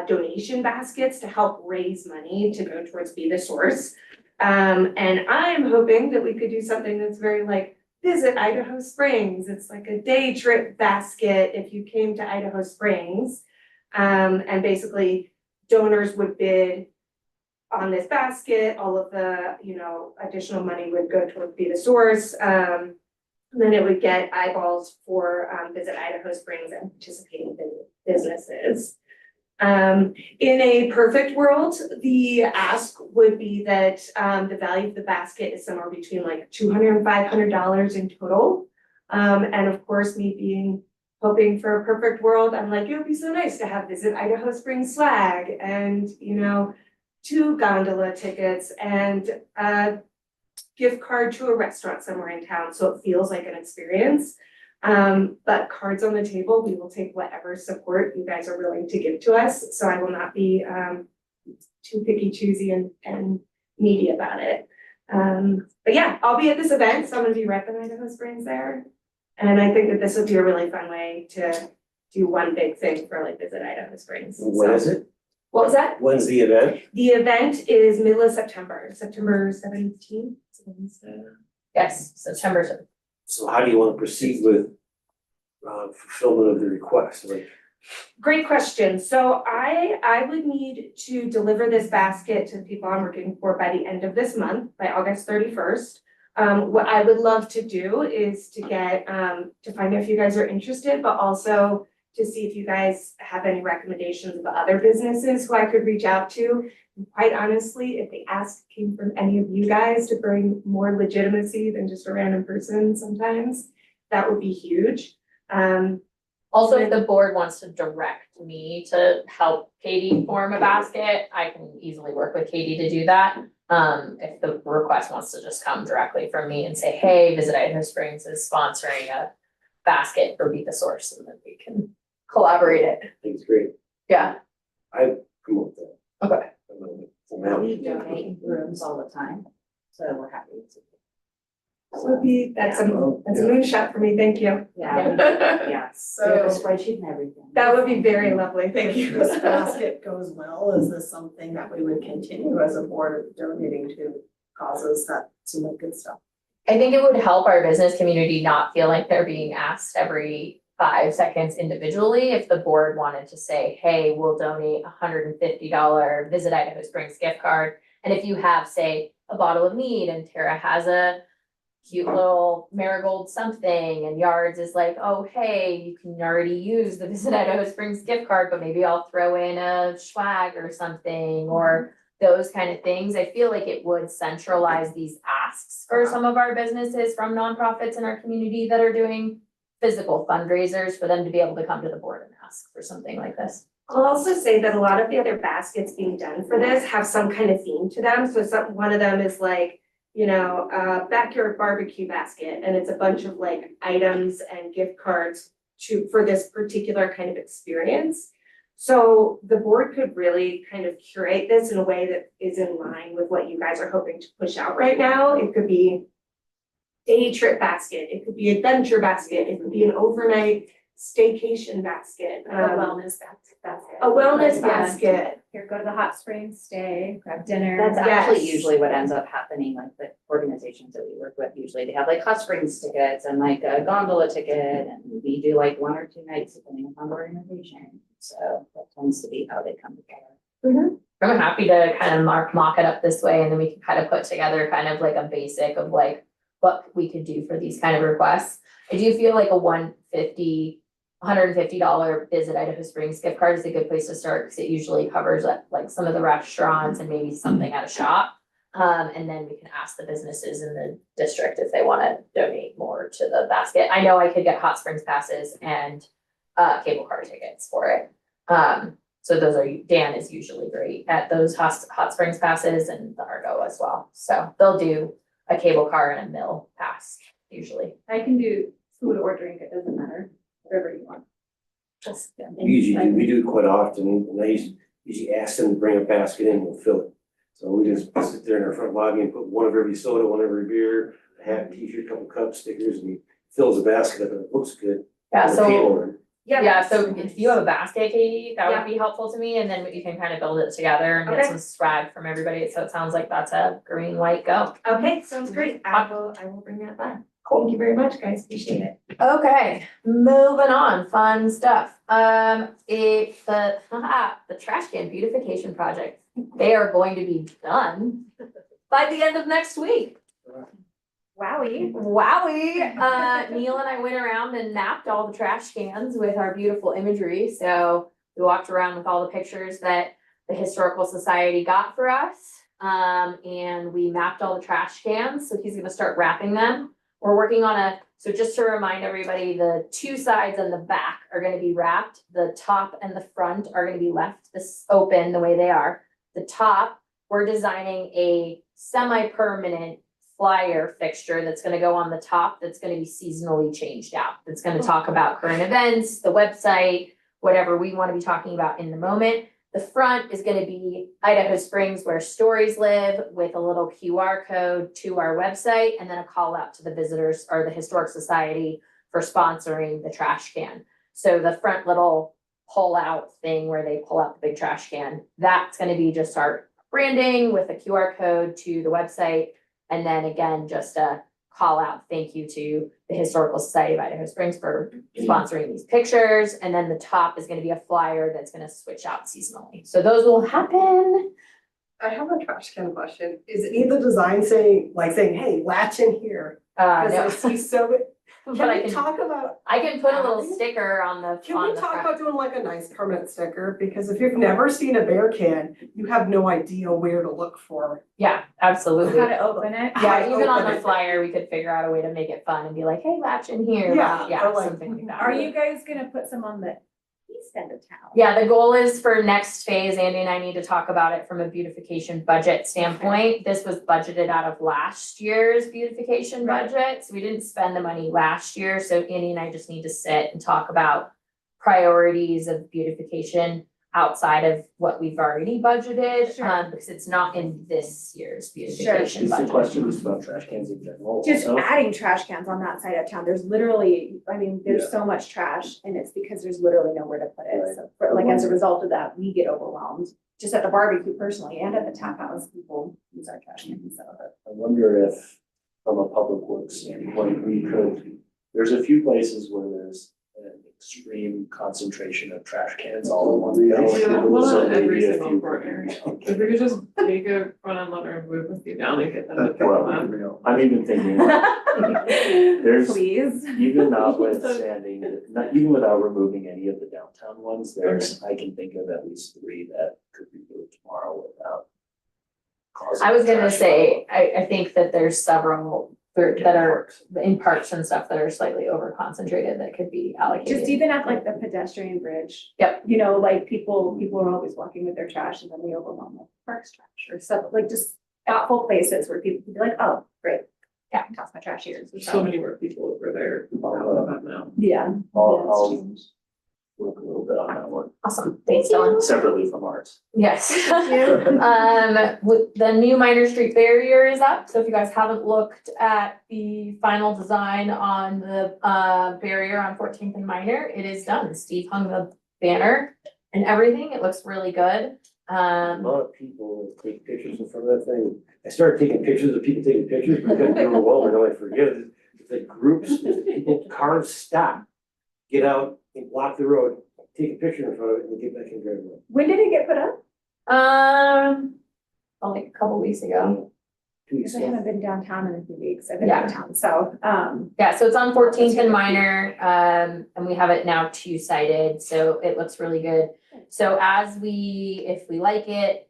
donation baskets to help raise money to go towards Be the Source. And I'm hoping that we could do something that's very like, visit Idaho Springs. It's like a day trip basket if you came to Idaho Springs. And basically donors would bid on this basket. All of the, additional money would go toward Be the Source. And then it would get eyeballs for Visit Idaho Springs and participating businesses. In a perfect world, the ask would be that the value of the basket is somewhere between like $200 and $500 in total. And of course, me hoping for a perfect world, I'm like, it would be so nice to have Visit Idaho Springs swag and, 2 gondola tickets and a gift card to a restaurant somewhere in town. So it feels like an experience. But cards on the table, we will take whatever support you guys are willing to give to us. So I will not be too picky, choosy, and needy about it. But yeah, I'll be at this event, so I'm gonna be repping Idaho Springs there. And I think that this would be a really fun way to do one big thing for like Visit Idaho Springs. When is it? What was that? When's the event? The event is middle of September 17th. Yes, September 7th. So how do you want to proceed with fulfillment of the request? Like, Great question. So I would need to deliver this basket to the people I'm working for by the end of this month, by August 31st. What I would love to do is to get, to find out if you guys are interested, but also to see if you guys have any recommendations of other businesses who I could reach out to. And quite honestly, if the ask came from any of you guys to bring more legitimacy than just a random person sometimes, that would be huge. Also, if the board wants to direct me to help Katie form a basket, I can easily work with Katie to do that. If the request wants to just come directly from me and say, hey, Visit Idaho Springs is sponsoring a basket for Be the Source, and then we can collaborate it. It's great. Yeah, I promote that. okay. We donate rooms all the time, so we're happy to. That's a moonshot for me, thank you. Yeah, yeah, so So spreadsheet and everything. that would be very lovely, thank you. This basket goes well, is this something that we would continue as a board donating to causes that seem like good stuff? I think it would help our business community not feel like they're being asked every 5 seconds individually. If the board wanted to say, hey, we'll donate $150 Visit Idaho Springs gift card. And if you have, say, a bottle of mead and Tara has a cute little marigold something and Yards is like, oh, hey, you can already use the Visit Idaho Springs gift card, but maybe I'll throw in a swag or something, or those kind of things. I feel like it would centralize these asks for some of our businesses from nonprofits in our community that are doing physical fundraisers, for them to be able to come to the board and ask for something like this. I'll also say that a lot of the other baskets being done for this have some kind of theme to them. So one of them is like, you know, backyard barbecue basket, and it's a bunch of like items and gift cards for this particular kind of experience. So the board could really kind of curate this in a way that is in line with what you guys are hoping to push out right now. It could be day trip basket, it could be adventure basket, it could be an overnight staycation basket, A wellness basket. a wellness basket. Here, go to the hot springs, stay, grab dinner. That's Yes. actually usually what ends up happening, like the organizations that we work with, usually they have like hot springs tickets and like a gondola ticket, and we do like 1 or 2 nights depending upon the organization. So that tends to be how they come together. I'm happy to kind of mock it up this way, and then we can kind of put together kind of like a basic of like what we could do for these kind of requests. I do feel like a $150 Visit Idaho Springs gift card is a good place to start, because it usually covers like some of the restaurants and maybe something at a shop. And then we can ask the businesses in the district if they want to donate more to the basket. I know I could get Hot Springs passes and cable car tickets for it. So those are, Dan is usually great at those Hot Springs passes, and the Argo as well. So they'll do a cable car and a mill pass usually. I can do food or drink, it doesn't matter, whatever you want. Just, We do it quite often, and I usually ask them to bring a basket in, we'll fill it. So we just sit there in our front lobby and put one of every soda, one of every beer, a hat, t-shirt, couple cups, stickers, and he fills the basket up, and it looks good. yeah, on the so. table. Yeah, so if you have a basket, Katie, that Yeah. would be helpful to me, and then you can kind of build it together and get Okay. some swag from everybody, so it sounds like that's a green light go. Okay, sounds great. I will bring that back. Thank you very much, guys. Appreciate it. Okay, moving on, fun stuff. If the trash can beautification project, they are going to be done by the end of next week. Wowie. Wowie, Neil and I went around and mapped all the trash cans with our beautiful imagery, so we walked around with all the pictures that the Historical Society got for us. And we mapped all the trash cans, so he's gonna start wrapping them. We're working on so just to remind everybody, the 2 sides and the back are gonna be wrapped, the top and the front are gonna be left this open the way they are. The top, we're designing a semi-permanent flyer fixture that's gonna go on the top, that's gonna be seasonally changed out. That's gonna talk about current events, the website, whatever we wanna be talking about in the moment. The front is gonna be Idaho Springs, where stories live, with a little QR code to our website, and then a call out to the visitors or the Historic Society for sponsoring the trash can. So the front little pull out thing where they pull out the big trash can, that's gonna be just our branding with a QR code to the website. And then again, just a call out, thank you to the Historical Society of Idaho Springs for sponsoring these pictures. And then the top is gonna be a flyer that's gonna switch out seasonally. So those will happen. I have a trash can question. Is it the design saying, hey, latch in here? Cause I No, see so, but can I we can, talk about, I can put a little sticker on the, can we on the talk front. about doing like a nice permanent sticker? Because if you've never seen a bear can, you have no idea where to look for. Yeah, Absolutely. how to open it. Yeah, even on the flyer, we could figure out a way to make it fun and be like, hey, latch in here. Yeah, Yeah, or like- something like that. Are you guys gonna put some on the east end of town? Yeah, the goal is for next phase, Andy and I need to talk about it from a beautification budget standpoint. This was budgeted out of last year's beautification Right. budget, so we didn't spend the money last year, so Andy and I just need to sit and talk about priorities of beautification outside of what we've already budgeted, Sure. because it's not in this year's Is beautification the budget. question just about trash cans in general? Just also? adding trash cans on that side of town, there's literally, I mean, there's so much trash and it's because there's literally nowhere to put it. Right. So, for, like, as a result of that, we get overwhelmed, just at the barbecue personally and at the tap house, people use our trash cans, so. I wonder if, from a public works standpoint, we could, there's a few places where there's an extreme concentration of trash cans all in one place. Yeah, well, So not every maybe a single few- corner. If we could just make a front end letter and move a few down and get them to pick them up. Well, I'm even thinking, there's, Please. even notwithstanding, not even without removing any of the downtown ones, there's, I can think of at least 3 that could be moved tomorrow without causing. I was gonna trash say, I think that there's several that are in parks and stuff that are slightly over concentrated that could be allocated. Just even at like the pedestrian bridge. Yep. You know, like people are always walking with their trash and then they overwhelm the park's trash or stuff, like just thoughtful places where people can be like, oh, great. Yeah, I can toss my trash here. There's so many more people over there now. Yeah. I'll work a little bit on that one, Awesome, thanks, Dylan. separately from ours. Yes. With the new Minor Street barrier is up, so if you guys haven't looked at the final design on the barrier on 14th and Minor, it is done. Steve hung the banner and everything, it looks really good. A lot of people take pictures in front of that thing. I started taking pictures of people taking pictures, but I got overwhelmed, and I forget it. It's like groups, people, cars stop, get out and block the road, take a picture in front of it, and get back in the road. When did it get put up? Like a couple weeks ago. 2 weeks Because I ago. haven't been downtown in a few weeks. I've been Yeah. out of town, so, Yeah, so it's on 14th and Minor, and we have it now 2-sided, so it looks really good. So if we like it,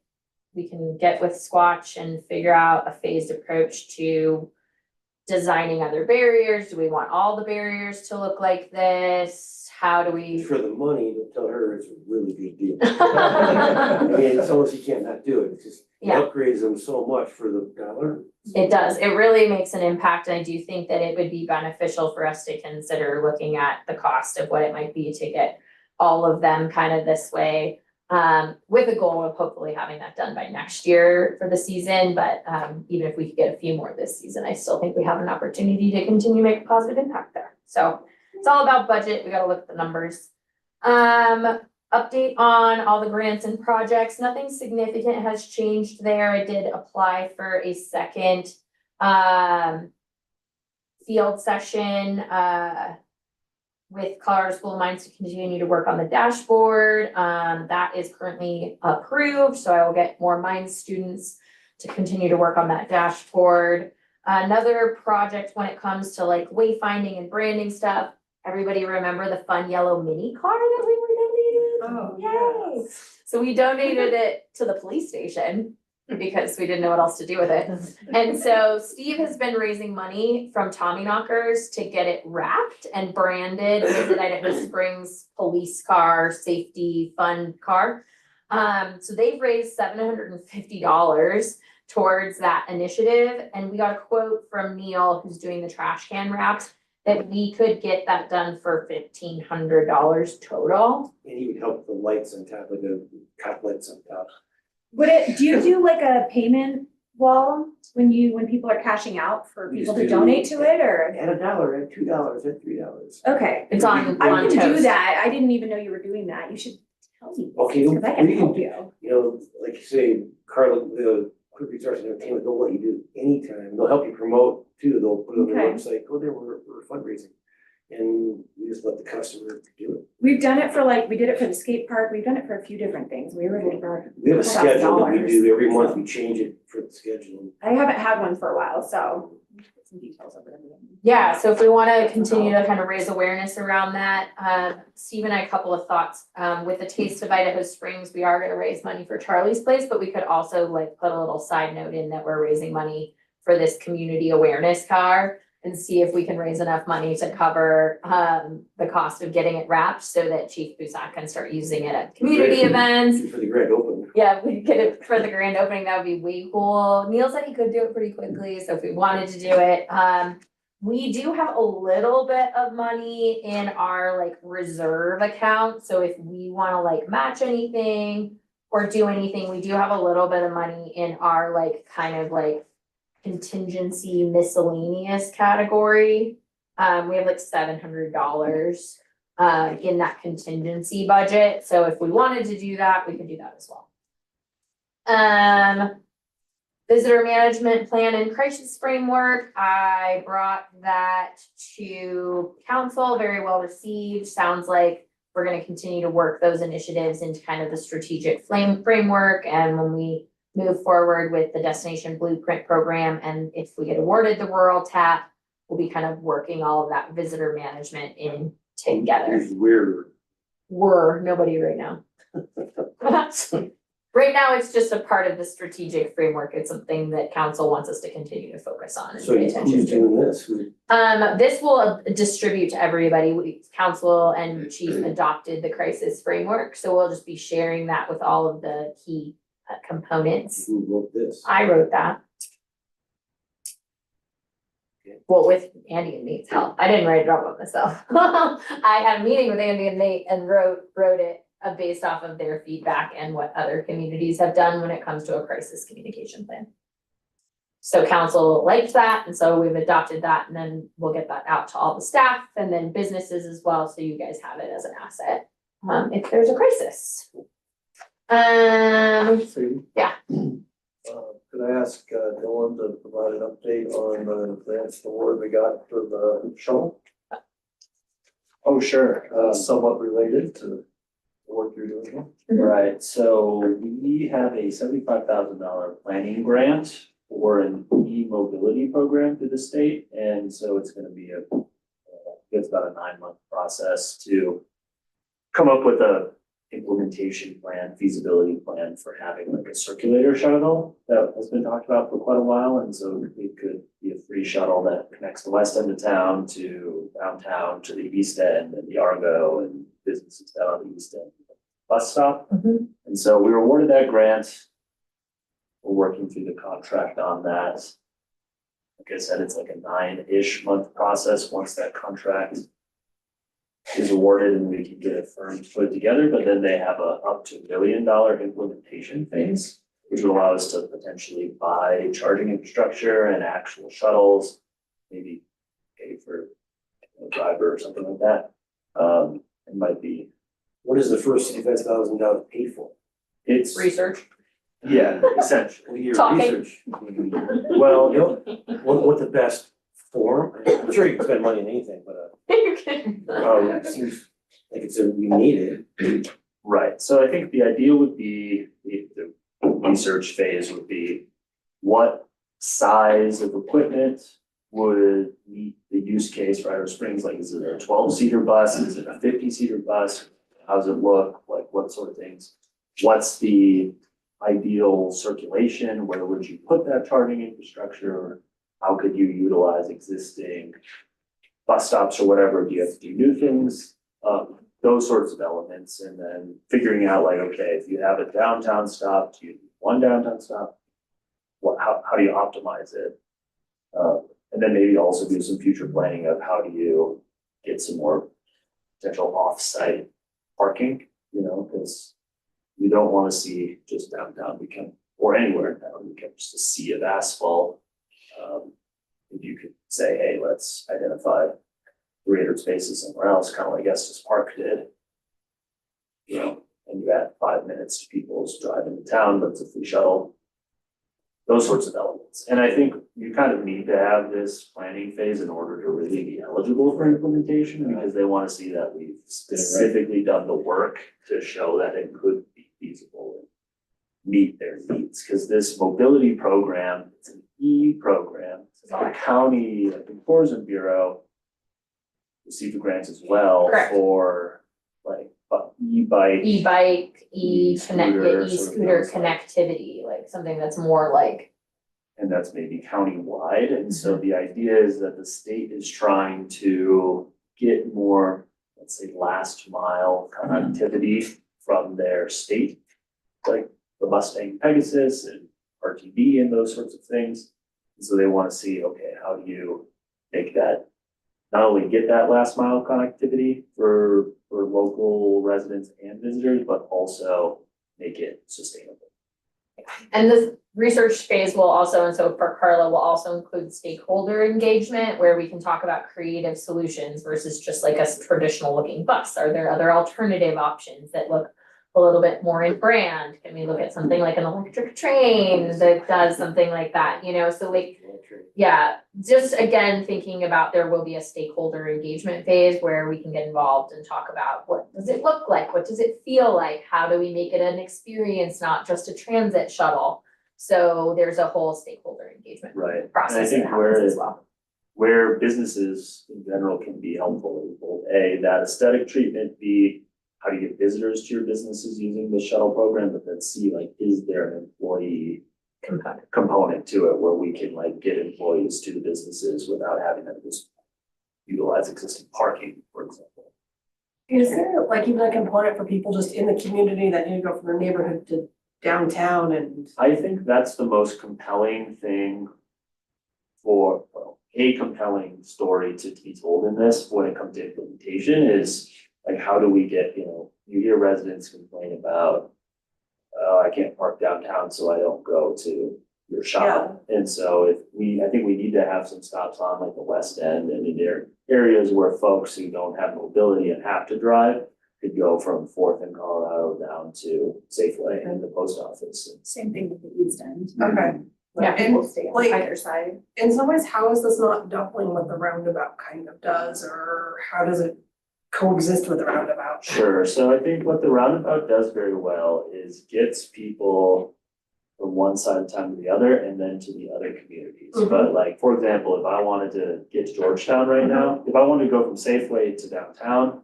we can get with Squatch and figure out a phased approach to designing other barriers. Do we want all the barriers to look like this? How do we? For the money, don't tell her it's a really good deal. I mean, it's almost you can't not do it, it's just, it Yeah. upgrades them so much for the dollar. It does, it really makes an impact, and I do think that it would be beneficial for us to consider looking at the cost of what it might be to get all of them kind of this way. With the goal of hopefully having that done by next year for the season, but even if we could get a few more this season, I still think we have an opportunity to continue to make a positive impact there. So it's all about budget, we gotta look at the numbers. Update on all the grants and projects, nothing significant has changed there. I did apply for a second field session with Colorado School of Mines to continue to work on the dashboard. That is currently approved, so I will get more mines students to continue to work on that dashboard. Another project when it comes to like wayfinding and branding stuff, everybody remember the fun yellow mini car that we were donated? Oh, Yay! So we donated it to the police station because we didn't know what else to do with it. And so Steve has been raising money from Tommyknockers to get it wrapped and branded with the Idaho Springs police car, safety fund car. So they've raised $750 towards that initiative. And we got a quote from Neil, who's doing the trash can wraps, that we could get that done for $1,500 total. And he would help the lights on top of the cop lights on top. do you do like a payment wall when people are cashing out for We people just to do- donate to it or? Add $1, add $2, add $3. Okay, It's on I one can do toast. that. I didn't even know you were doing that. You should tell me. Okay, Because I we can can help do- you. You know, like you say, Carla, the Quick Resource and Entertainment, they'll let you do anytime. They'll help you promote too. They'll put it on their Okay. website, go there, we're fundraising. And we just let the customer do it. We've done it for we did it for the skate park. We've done it for a few different things. We were for. We have a $1,000, schedule that we do every month. so. We change it for the schedule. I haven't had one for a while, so. Put some details over in the. Yeah, so if we wanna continue to kind of raise awareness around that, Steve and I, a couple of thoughts. With the Taste of Idaho Springs, we are gonna raise money for Charlie's Place, but we could also like put a little side note in that we're raising money for this community awareness car and see if we can raise enough money to cover, the cost of getting it wrapped so that Chief Busak can start using it at community events. For the grand opening. Yeah, if we could get it for the grand opening, that would be way cool. Neil said he could do it pretty quickly, so if we wanted to do it, we do have a little bit of money in our like reserve account, so if we wanna like match anything or do anything, we do have a little bit of money in our like kind of like contingency miscellaneous category. We have like $700 in that contingency budget, so if we wanted to do that, we could do that as well. Visitor management plan and crisis framework, I brought that to council, very well received. Sounds like we're gonna continue to work those initiatives into kind of the strategic framework, and when we move forward with the Destination Blueprint program, and if we get awarded the rural TAP, we'll be kind of working all of that visitor management in together. We're nobody right now. Right now, it's just a part of the strategic framework. It's something that council wants us to continue to focus on and So pay attention who's to. doing this? This will distribute to everybody. Council and chief adopted the crisis framework, so we'll just be sharing that with all of the key components. Who wrote this? I wrote that. Well, with Andy and Nate's help. I didn't write it all by myself. I had a meeting with Andy and Nate and wrote it based off of their feedback and what other communities have done when it comes to a crisis communication plan. So council liked that, and so we've adopted that, and then we'll get that out to all the staff and then businesses as well, so you guys have it as an asset if there's a crisis. Yeah. Could I ask Dylan to provide an update on the advanced award we got for the shuttle? Oh, sure, somewhat related to the work you're doing here. Right, so we have a $75,000 planning grant for an e-mobility program through the state, and so it's gonna be it's about a 9-month process to come up with a implementation plan, feasibility plan for having like a circulator shuttle that has been talked about for quite a while. And so it could be a free shuttle that connects the west end of town to downtown, to the east end and the Argo and businesses down on the east end bus stop. Mhm. And so we were awarded that grant. We're working through the contract on that. Like I said, it's like a 9-ish month process once that contract is awarded and we can get a firm to put it together, but then they have a up to $1 million implementation phase, which will allow us to potentially buy charging infrastructure and actual shuttles, maybe pay for a driver or something like that. It might be, What is the first $65,000 paid for? it's, Research. yeah, essentially. What year Talking. research? Well, You know, what the best form? I'm sure you can spend money on anything, but it seems like we need it. right, so I think the idea would be, the research phase would be what size of equipment would meet the use case for Idaho Springs, like is it a 12-seater bus, is it a 50-seater bus? How does it look, like what sort of things? What's the ideal circulation, where would you put that charging infrastructure? How could you utilize existing bus stops or whatever? Do you have to do new things? Those sorts of elements, and then figuring out like, okay, if you have a downtown stop, do you do one downtown stop? How do you optimize it? And then maybe also do some future planning of how do you get some more potential off-site parking, because you don't want to see just downtown become, or anywhere in town, become just a sea of asphalt. If you could say, hey, let's identify 300 spaces somewhere else, kind of like Estes Park did. And you add 5 minutes to people's driving to town, but it's a free shuttle. Those sorts of elements. And I think you kind of need to have this planning phase in order to really be eligible for implementation, because they want to see that we've specifically done the work to show that it could be feasible and meet their needs. Because this mobility program, it's an E program. The county, I think Tourism Bureau received grants as well Correct. for like e-bike. E-bike, e-connect, E-scooter, sort of e-scooter those, like- connectivity, like something that's more like, And that's maybe countywide, and so the idea is that the state is trying to get more, let's say, last mile connectivity from their state. Like the Mustang Pegasus and RTD and those sorts of things. And so they wanna see, okay, how do you make that, not only get that last mile connectivity for local residents and visitors, but also make it sustainable. and this research phase will also, and so for Carla, will also include stakeholder engagement, where we can talk about creative solutions versus just like a traditional looking bus. Are there other alternative options that look a little bit more in brand? Can we look at something like an electric train that does something like that, you know, so like, yeah, just again, thinking about there will be a stakeholder engagement phase where we can get involved and talk about what does it look like? What does it feel like? How do we make it an experience, not just a transit shuttle? So there's a whole stakeholder engagement Right. And I process that think happens where as well. where businesses in general can be helpful is both A, that aesthetic treatment, B, how do you get visitors to your businesses using the shuttle program, but then C, like, is there an employee component to it where we can like get employees to the businesses without having them just utilize existing parking, for example? Is there like even a component for people just in the community that need to go from their neighborhood to downtown and? I think that's the most compelling thing for, well, a compelling story to be told in this when it comes to implementation is like, how do we get, you know, you hear residents complain about, oh, I can't park downtown, so I don't go to your shop. And so I think we need to have some stops on like the west end and in there areas where folks who don't have mobility and have to drive could go from Fourth and Colorado down to Safeway and the post office. Same thing with the East End. Okay. Yeah, And, people stay on like- either side. In some ways, how is this not doubling what the roundabout kind of does, or how does it coexist with the roundabout? Sure, so I think what the roundabout does very well is gets people from one side of town to the other and then to the other communities. But like, for example, if I wanted to get to Georgetown right now, if I wanted to go from Safeway to downtown,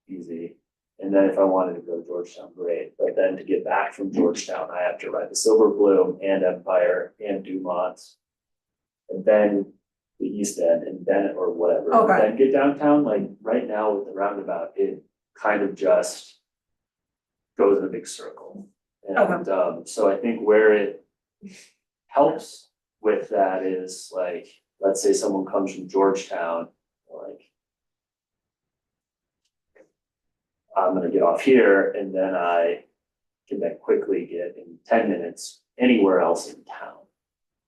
easy. And then if I wanted to go to Georgetown, great. But then to get back from Georgetown, I have to ride the Silver Bloom and Empire and Dumont. And then the East End and then, or whatever, Okay. then get downtown, like right now with the roundabout, it kind of just goes in a big circle. And so I think where it helps with that is like, let's say someone comes from Georgetown, like, I'm gonna get off here and then I can then quickly get in 10 minutes anywhere else in town.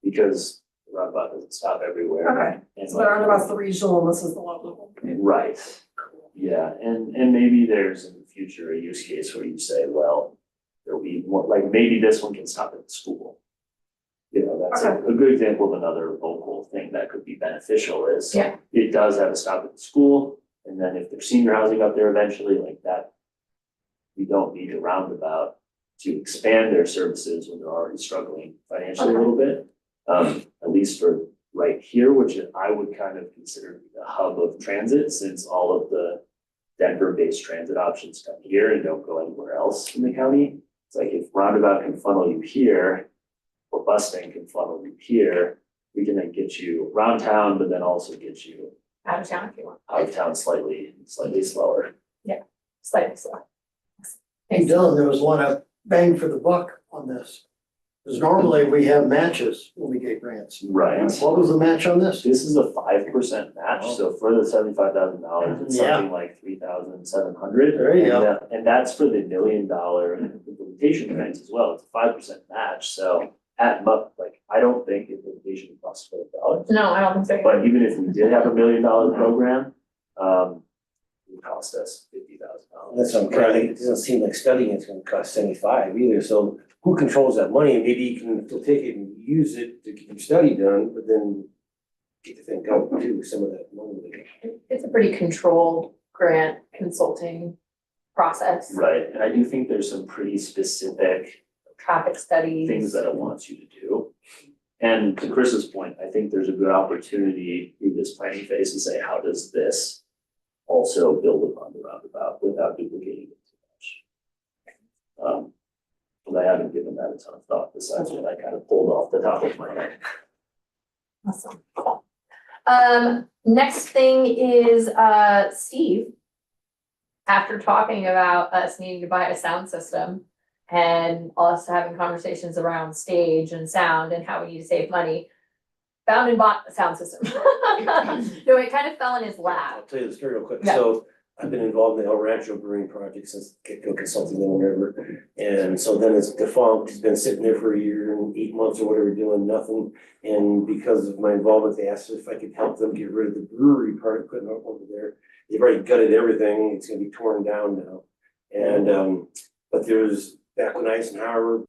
Because the roundabout doesn't stop everywhere. Okay. And So the roundabout's the regional and this is the local. right, yeah, and maybe there's in the future a use case where you say, well, there'll be more, like maybe this one can stop at the school. You know, that's a good example of another local thing that could be beneficial is Yeah. it does have a stop at the school. And then if there's senior housing up there eventually like that, we don't need a roundabout to expand their services when they're already struggling financially a little bit. At least for right here, which I would kind of consider the hub of transit, since all of the Denver-based transit options come here and don't go anywhere else in the county. It's like if roundabout can funnel you here, or Mustang can funnel you here, we can then get you around town, but then also get you Out of town if you want, out of town slightly slower. slightly slower. Hey Dylan, there was a lot of bang for the buck on this. Because normally we have matches when we get grants. Right. What was the match on this? This is a 5% match, so for the $75,000, it's Yeah. something like 3,700. There you go. And that's for the $1 million implementation grants as well, it's a 5% match, so at like, I don't think implementation costs $12. No, I don't think so. But even if we did have $1 million program, it would cost us $50,000. That's what I'm kind of, it doesn't seem like studying it's gonna cost 75 either, so who controls that money? And maybe you can still take it and use it to get your study done, but then get the thing going too, some of that money. It's a pretty controlled grant consulting process. Right, and I do think there's some pretty specific Traffic studies. things that it wants you to do. And to Chris's point, I think there's a good opportunity through this planning phase to say, how does this also build upon the roundabout without duplicating it too much? But I haven't given that a ton of thought besides what I kind of pulled off the top of my head. Awesome. Next thing is, Steve. After talking about us needing to buy a sound system and also having conversations around stage and sound and how we need to save money, found and bought a sound system. No, it kind of fell in his I'll lap. tell you the story real quick. Yeah. So I've been involved in the El Rancho Brewing Project since get-go consulting and whatever. And so then it's defunct, it's been sitting there for a year and 8 months or whatever, doing nothing. And because of my involvement, they asked if I could help them get rid of the brewery part equipment over there. They've already gutted everything, it's gonna be torn down now. And, but there's, back when Eisenhower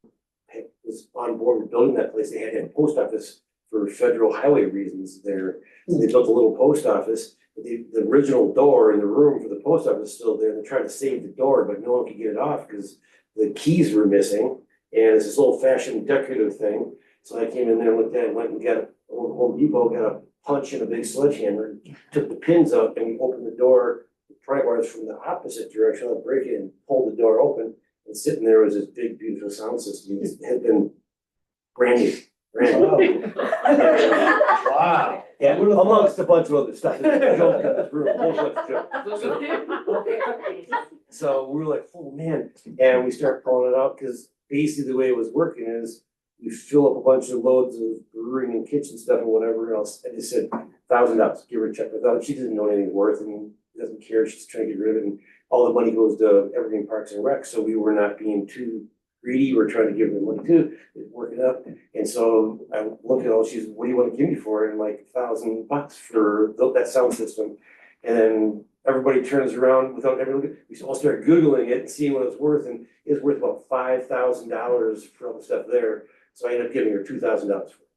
was on board with building that place, they had a post office for federal highway reasons there. So they built a little post office. The original door in the room for the post office is still there. They're trying to save the door, but no one could get it off because the keys were missing. And it's this old fashioned decorative thing. So I came in there, looked at it, went and got a Home Depot, got a punch and a big sledgehammer, took the pins out and we opened the door, the pry bars from the opposite direction, I'd break it and pull the door open. And sitting there was this big, beautiful sound system. It had been brand new. Wow. Yeah, amongst a bunch of other stuff. There's a joke in this room, a whole bunch of jokes. So we were like, oh man, and we start pulling it out, because basically the way it was working is you fill up a bunch of loads of brewing and kitchen stuff and whatever else, and they said $1,000, give her a check without, she doesn't know anything worth and doesn't care, she's trying to get rid of it, and all the money goes to Evergreen Parks and Rec, so we were not being too greedy, we're trying to give them money too, work it up. And so I look at all, she's, what do you want to give me for it? And like $1,000 for that sound system. And then everybody turns around without ever looking, we all start Googling it and seeing what it's worth, and it's worth about $5,000 for all the stuff there. So I ended up giving her $2,000 for it.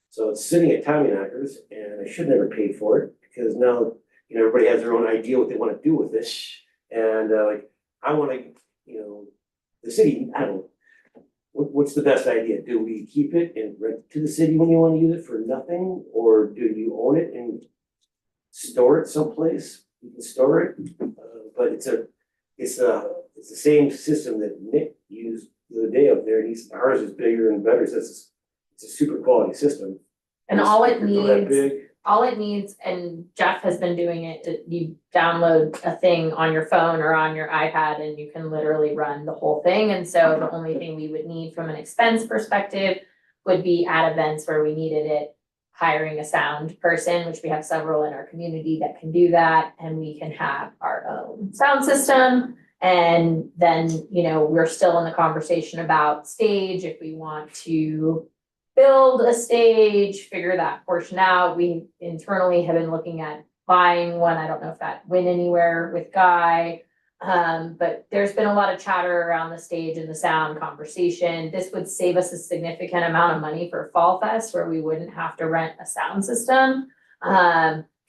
So it's sitting at Tommyknockers, and I should never pay for it, because now, you know, everybody has their own idea what they want to do with it. And like, I want to, you know, the city, I don't know, what's the best idea? Do we keep it and rent it to the city when you want to use it for nothing? Or do you own it and store it someplace? You can store it, but it's the same system that Nick used the other day up there. Ours is bigger and better, so it's a super quality system. And all it Speakers don't have needs, big. and Jeff has been doing it, you download a thing on your phone or on your iPad and you can literally run the whole thing. And so the only thing we would need from an expense perspective would be at events where we needed it, hiring a sound person, which we have several in our community that can do that. And we can have our own sound system. And then, you know, we're still in the conversation about stage, if we want to build a stage, figure that portion out. We internally have been looking at buying one. I don't know if that went anywhere with Guy. But there's been a lot of chatter around the stage and the sound conversation. This would save us a significant amount of money for Fall Fest, where we wouldn't have to rent a sound system.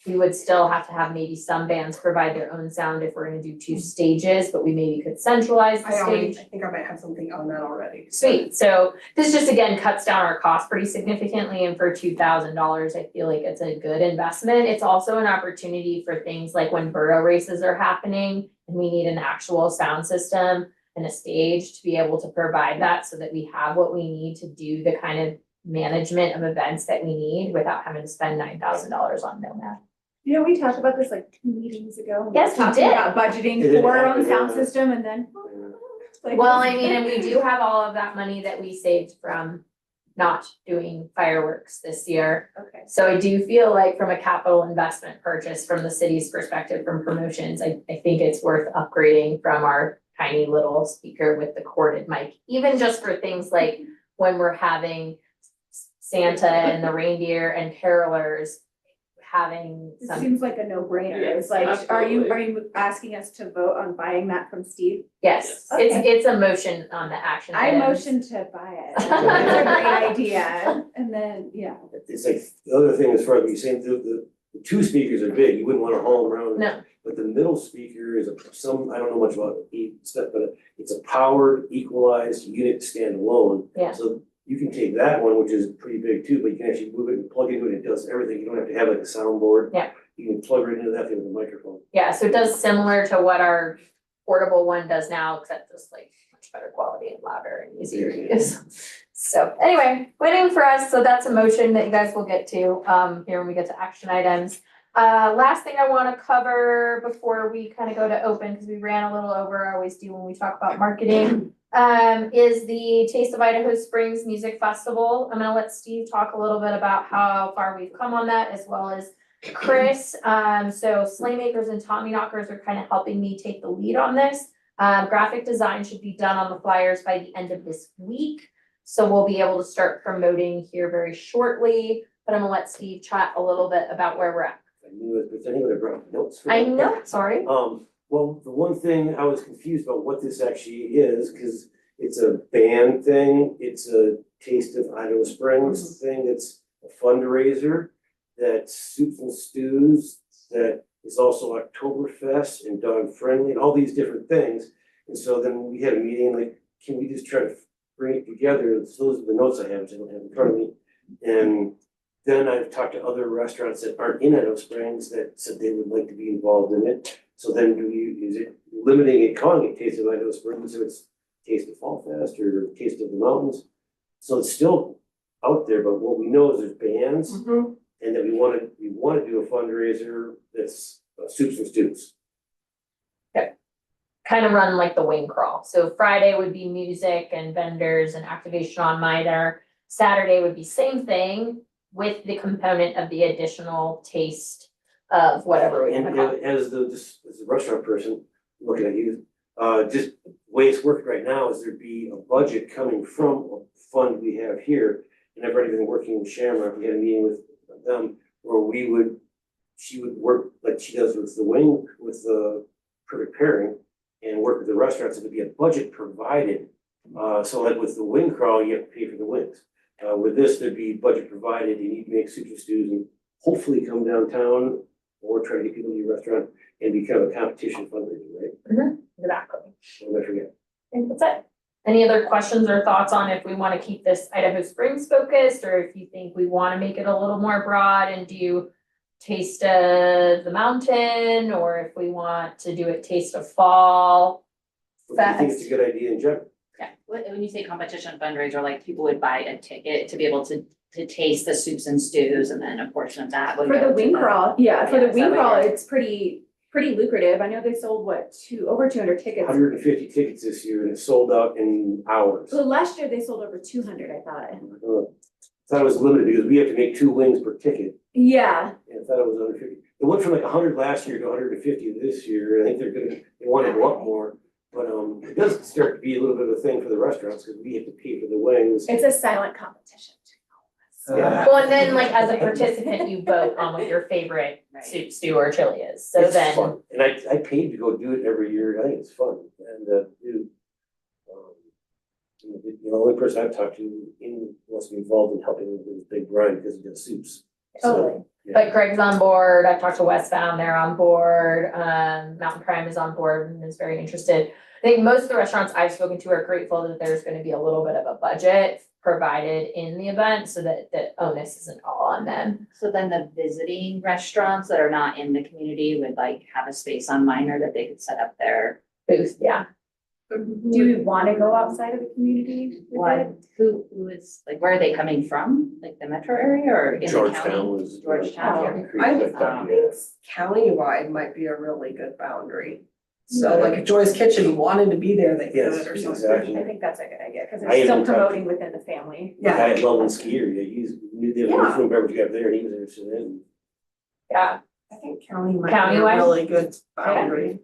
We would still have to have maybe some bands provide their own sound if we're gonna do 2 stages, but we maybe could centralize the I stage. think I might have something on that already. Sweet, so this just again cuts down our cost pretty significantly, and for $2,000, I feel like it's a good investment. It's also an opportunity for things like when borough races are happening and we need an actual sound system and a stage to be able to provide that, so that we have what we need to do the kind of management of events that we need without having to spend $9,000 on Nomad. You know, we talked about this like 2 meetings ago. Yes, we Talking did. about budgeting It didn't for our own happen, sound yeah. system and then. like, Well, I mean, and we do have all of that money that we saved from not doing fireworks this year. Okay. So I do feel like from a capital investment purchase, from the city's perspective, from promotions, I think it's worth upgrading from our tiny little speaker with the corded mic, even just for things like when we're having Santa and the reindeer and carolers having It some. seems like a no-brainer. It's like, are you asking us to vote on buying that from Steve? Yes, Okay. it's a motion on the action I items. motion to buy it. It's a great idea. And then, yeah. It's like, the other thing as far as you saying, the 2 speakers are big, you wouldn't want to haul them around. No. But the middle speaker is I don't know much about stuff, but it's a powered, equalized unit standalone. Yeah. So you can take that one, which is pretty big too, but you can actually move it and plug into it, it does everything, you don't have to have like a soundboard. Yeah. You can plug right into that thing with a microphone. Yeah, so it does similar to what our portable one does now, except just like much better quality and louder and easier to use. So anyway, waiting for us, so that's a motion that you guys will get to, here when we get to action items. Last thing I wanna cover before we kind of go to open, because we ran a little over, I always do when we talk about marketing. Is the Taste of Idaho Springs Music Festival. I'm gonna let Steve talk a little bit about how far we've come on that, as well as Chris. So Slaymakers and Tommyknockers are kind of helping me take the lead on this. Graphic design should be done on the flyers by the end of this week. So we'll be able to start promoting here very shortly, but I'm gonna let Steve chat a little bit about where we're at. I knew it, but anyway, I brought notes for I that. know, sorry. Well, the one thing I was confused about what this actually is, because it's a band thing, it's a Taste of Idaho Springs thing, it's a fundraiser, that Soups and Stews, that is also Oktoberfest and dog friendly, and all these different things. And so then we had a meeting, like, can we just try to bring it together? So those are the notes I have, which I don't have in front of me. And then I've talked to other restaurants that aren't in Idaho Springs that said they would like to be involved in it. So then is it limiting it, calling it Taste of Idaho Springs, so it's Taste of Fall Fest or Taste of the Mountains? So it's still out there, but what we know is there's bands, and that we wanna do a fundraiser that's Soups and Stews. Kind of run like the wing crawl. So Friday would be music and vendors and activation on Miner. Saturday would be same thing with the component of the additional taste of whatever we And want to call it. as the restaurant person, looking at you, just the way it's working right now is there'd be a budget coming from a fund we have here. And I've already been working with Shamrock, we had a meeting with them where she would work like she does with the wing, with the Perfect Pairing, and work with the restaurants, and there'd be a budget provided. So like with the wing crawl, you have to pay for the wings. With this, there'd be budget provided, and you'd make soups and stews and hopefully come downtown or try to get people to your restaurant and be kind of a competition fundraiser, right? Exactly. Don't forget. I think that's it. Any other questions or thoughts on if we want to keep this Idaho Springs focused, or if you think we want to make it a little more broad and do Taste of the Mountain, or if we want to do it Taste of Fall? I think it's a good idea in general. Yeah, when you say competition fundraiser, like people would buy a ticket to be able to taste the soups and stews, and then a portion of that would For go the to wing crawl, yeah, for Yeah, the is that wing what crawl, you're- it's pretty lucrative. I know they sold over 200 tickets. 150 tickets this year and it sold out in hours. So last year they sold over 200, I thought. Thought it was limited because we have to make 2 wings per ticket. Yeah, And I thought it was under 50. It went from like 100 last year to 150 this year. I think they want to go up more. But it does start to be a little bit of a thing for the restaurants because we have to pay for the wings. it's a silent competition. Yeah. Well, and then like as a participant, you vote on what your favorite Right. soup, stew, or chili is. So It's then, fun. And I paid to go do it every year. I think it's fun. And the only person I've talked to wants to be involved in helping with Big Brian because he does soups. So, totally. yeah. But Greg's on board. I've talked to Westbound, they're on board. Mountain Prime is on board and is very interested. I think most of the restaurants I've spoken to are grateful that there's gonna be a little bit of a budget provided in the event so that the onus isn't all on them. So then the visiting restaurants that are not in the community would like have a space on Minor that they could set up their Booth, yeah. Do we want to go outside of the community with what, it? who is, like, where are they coming from? Like the metro area or in the county? Georgetown was. Georgetown. I Um, think countywide might be a really good boundary. So like if Joy's Kitchen wanted to be there, they Yes, could or something. exactly. I think that's a good idea, because I they're still even talked- promoting within the family. The guy Yeah, at Loveland Ski Area, knew the Yeah. food and beverage guy up there, and he was interested in it. Yeah. I think county might be a Countywide? really good boundary.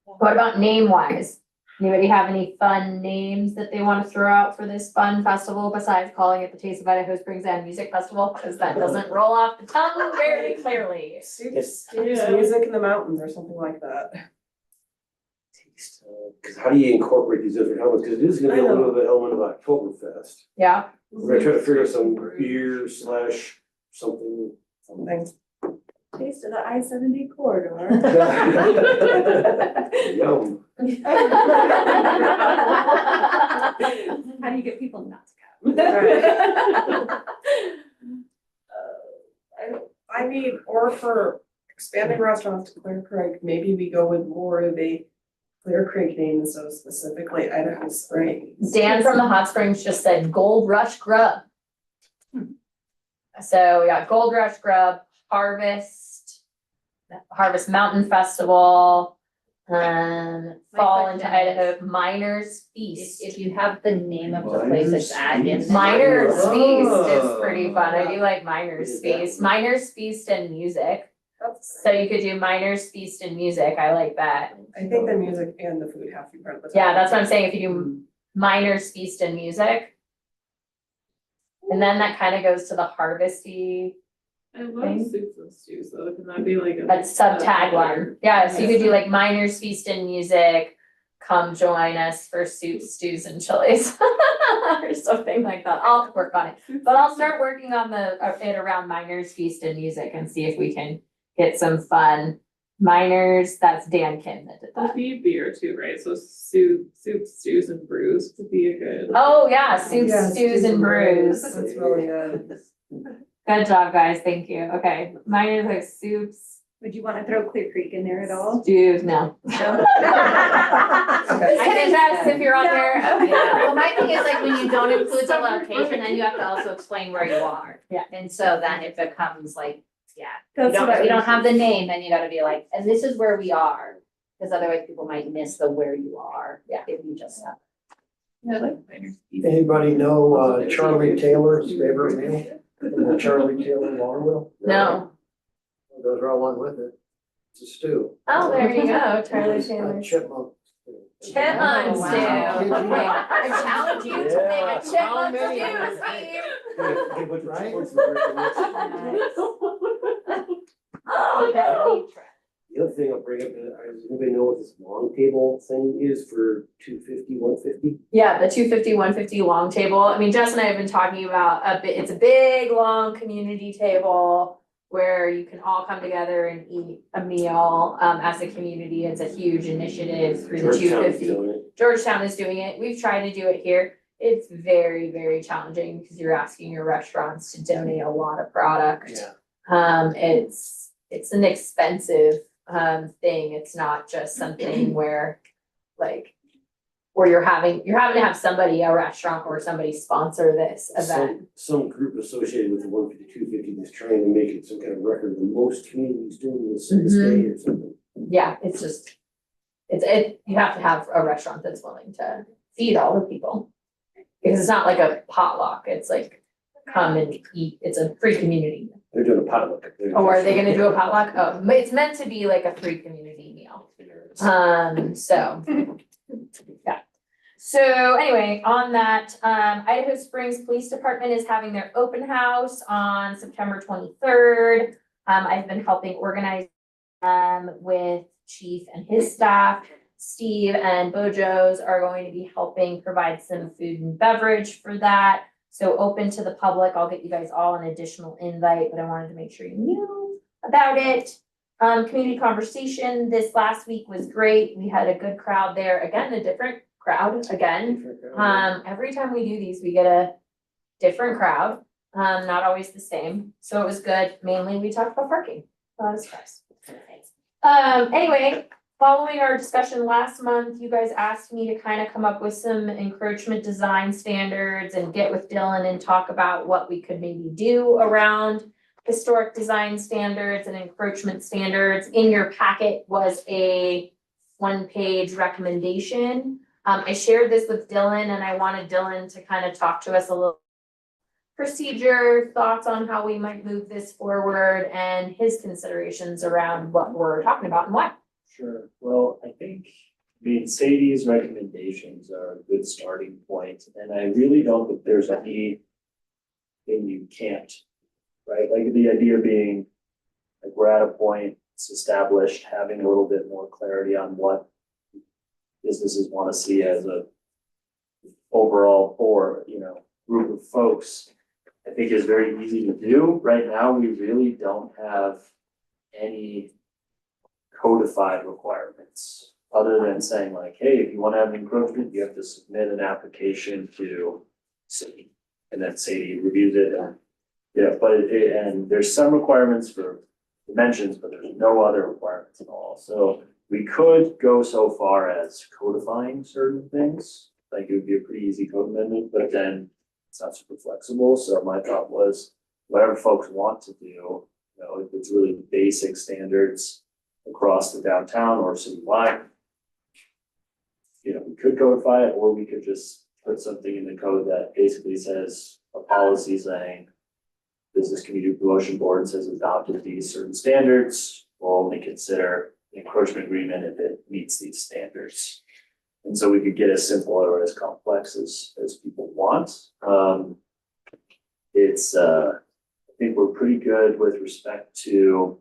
What about name wise? Anybody have any fun names that they want to throw out for this fun festival besides calling it the Taste of Idaho Springs and Music Festival? Because that doesn't roll off the tongue very clearly. Soups, music in the mountains or something like that. Taste, cause how do you incorporate these different elements? Cause it is gonna be a little bit element of Oktoberfest. Yeah, We're gonna try to figure out some beer / something. Something. Taste of the I-70 corridor. Yum. How do you get people not to I mean, or for expanding restaurants to Clear Creek, maybe we go with more of a Clear Creek name instead of specifically Idaho Springs. Dan from the Hot Springs just said Gold Rush Grub. So we got Gold Rush Grub, Harvest Mountain Festival, Fall into question is- Idaho, Miners Feast. If you have the name of the place, it's ag in. there. Miners Oh. Feast is pretty fun. I do like Miners Feast. Miners Feast and music. So you could do Miners Feast and music. I like that. I think the music and the food have to be part of the. Yeah, that's what I'm saying. If you do Miners Feast and music. And then that kind of goes to the harvesty, I love soups and stews though, can that be like a? that sub tagline. Yeah, so you could do like Miners Feast and music. Come join us for soups, stews and chilies. Or something like that. I'll work on it. But I'll start working on it around Miners Feast and music and see if we can get some fun. Miners, that's Dan Kim that did That'd that. be beer too, right? So soups, stews and brews would be a good. Oh, yeah, soups, Yeah, stews and brews. That's really good. Good job, guys. Thank you. Okay, Miners like soups, Would you wanna throw Clear Creek in there at all? stews, no. I can test if you're on there. Yeah, well, my thing is like when you don't include the location, then you have to also explain where you are. Yeah. And so then it becomes like, yeah, you That's what I don't was have the name, then you gotta be like, and this is where we are. Cause otherwise people might miss the where you are. Yeah. If you just have. Yeah, I like miners. Anybody know Charlie Taylor's favorite meal? The Charlie Taylor water wheel? No. Goes right along with it. It's a stew. Oh, there you go, Charlie Taylor. Chipmunk. Chipmunk Oh, stew. wow. Okay, I challenge you to make a Yeah, how chipmunk many? stew, Steve. Right? Oh, that would be The other thing I'll bring up, does anybody know what this long table thing is for 250, 150? Yeah, the 250, 150 long table. I mean, Jess and I have been talking about it's a big, long community table where you can all come together and eat a meal as a community. It's a huge initiative through the Georgetown's 250. doing it. Georgetown is doing it. We've tried to do it here. It's very, very challenging because you're asking your restaurants to donate a lot of product. Yeah. It's an expensive thing. It's not just something where you're having to have somebody, a restaurant or somebody sponsor this event. Some group associated with the 150, 250 that's trying to make it some kind of record, the most communities doing this in the state or something. Yeah, it's just, you have to have a restaurant that's willing to feed all the people. Because it's not like a potluck. It's like come and eat. It's a free community. They're doing a potluck. Oh, are they gonna do a potluck? Oh, but it's meant to be like a free community meal. So, yeah. So anyway, on that, Idaho Springs Police Department is having their open house on September 23rd. I've been helping organize with Chief and his staff. Steve and Bojo's are going to be helping provide some food and beverage for that. So open to the public. I'll get you guys all an additional invite, but I wanted to make sure you knew about it. Community conversation this last week was great. We had a good crowd there. Again, a different crowd again. Every time we do these, we get a different crowd, not always the same. So it was good. Mainly we talked about parking. A lot of stress. Anyway, following our discussion last month, you guys asked me to kind of come up with some encroachment design standards and get with Dylan and talk about what we could maybe do around historic design standards and encroachment standards. In your packet was a one-page recommendation. I shared this with Dylan and I wanted Dylan to kind of talk to us a little procedure, thoughts on how we might move this forward and his considerations around what we're talking about and why. Sure, well, I mean, Sadie's recommendations are a good starting point, and I really don't think there's any thing you can't, right? Like the idea being, like we're at a point, it's established, having a little bit more clarity on what businesses want to see as a overall group of folks, I think is very easy to do. Right now, we really don't have any codified requirements, other than saying like, hey, if you want to have an encroachment, you have to submit an application to city. and then Sadie reviews it. Yeah, but and there's some requirements for dimensions, but there's no other requirements at all. So we could go so far as codifying certain things, like it would be a pretty easy code amendment, but then it's not super flexible. So my thought was whatever folks want to do, you know, if it's really basic standards across the downtown or citywide, you know, we could codify it, or we could just put something in the code that basically says a policy saying Business Community Promotion Boards has adopted these certain standards, will only consider the encroachment agreement if it meets these standards. And so we could get as simple or as complex as people want. I think we're pretty good with respect to